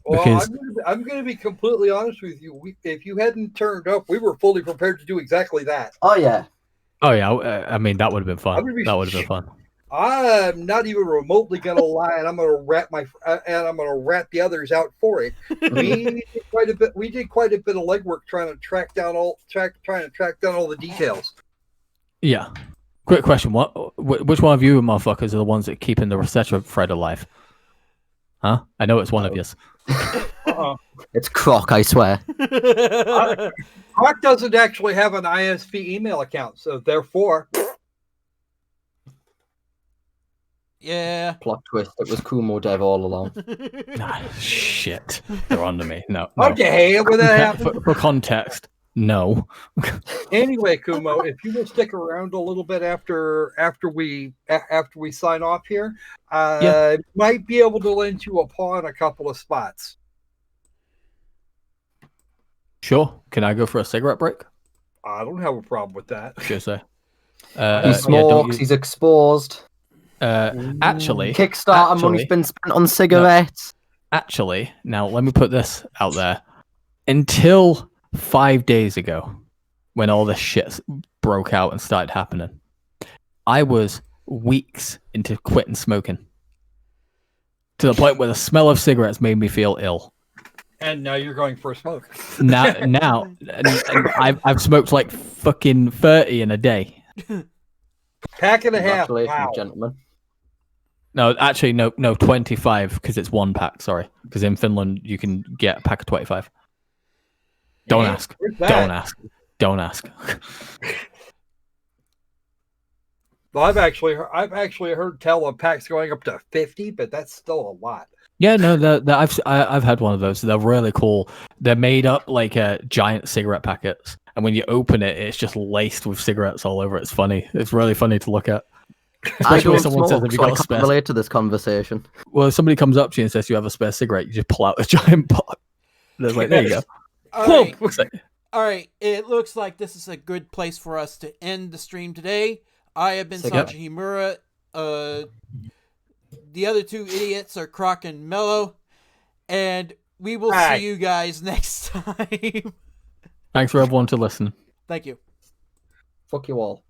Well, Because I'm going to be completely honest with you. If you hadn't turned up, we were fully prepared to do exactly that. Oh yeah. oh yeah, I mean that would have been fun. I'm gonna be That would have been fun. I'm not even remotely going to lie, and I'm going to rat the others out for it. We did quite a bit of legwork trying to track down all the details. Yeah. Quick question: which one of you motherfuckers are the ones that are keeping the Rosetta thread alive? Huh? I know it's one of you. It's Croc, I swear. Croc doesn't actually have an ISP email account, so therefore. Yeah. Plot twist. It was Kumo Dev all along. Shit. They're onto me. No. Okay, well, that happened. For context, no. Anyway, Kumo, if you will stick around a little bit after we sign off here, might be able to lend you a paw in a couple of spots. Sure. Can I go for a cigarette break? I don't have a problem with that. Sure, sir. He smokes. He's exposed. Actually, Kickstarter money's been spent on cigarettes. Actually, now let me put this out there. Until 5 days ago, when all this shit broke out and started happening, I was weeks into quitting smoking. To the point where the smell of cigarettes made me feel ill. And now you're going for a smoke. Now I've smoked like fucking 30 in a day. Pack and a half. Congratulations, Wow. gentlemen. No, actually, no, 25 because it's one pack. Sorry, because in Finland you can get a pack of 25. Don't ask. Don't ask. Don't ask. Well, I've actually heard tell of packs going up to 50, but that's still a lot. Yeah, no, I've had one of those. They're really cool. They're made up like giant cigarette packets, and when you open it, it's just laced with cigarettes all over. It's funny. It's really funny to look at. I don't someone says, smoke, "Have you so got I a can't spare?" relate to this conversation. Well, if somebody comes up to you and says you have a spare cigarette, you just pull out a giant pot. There's like, there you go. All right. It looks like this is a good place for us to end the stream today. I have been Sanji Himura. The other two idiots are Croc and Mello. And we will see you guys next time. Thanks for everyone to listen. Thank you. Fuck you all.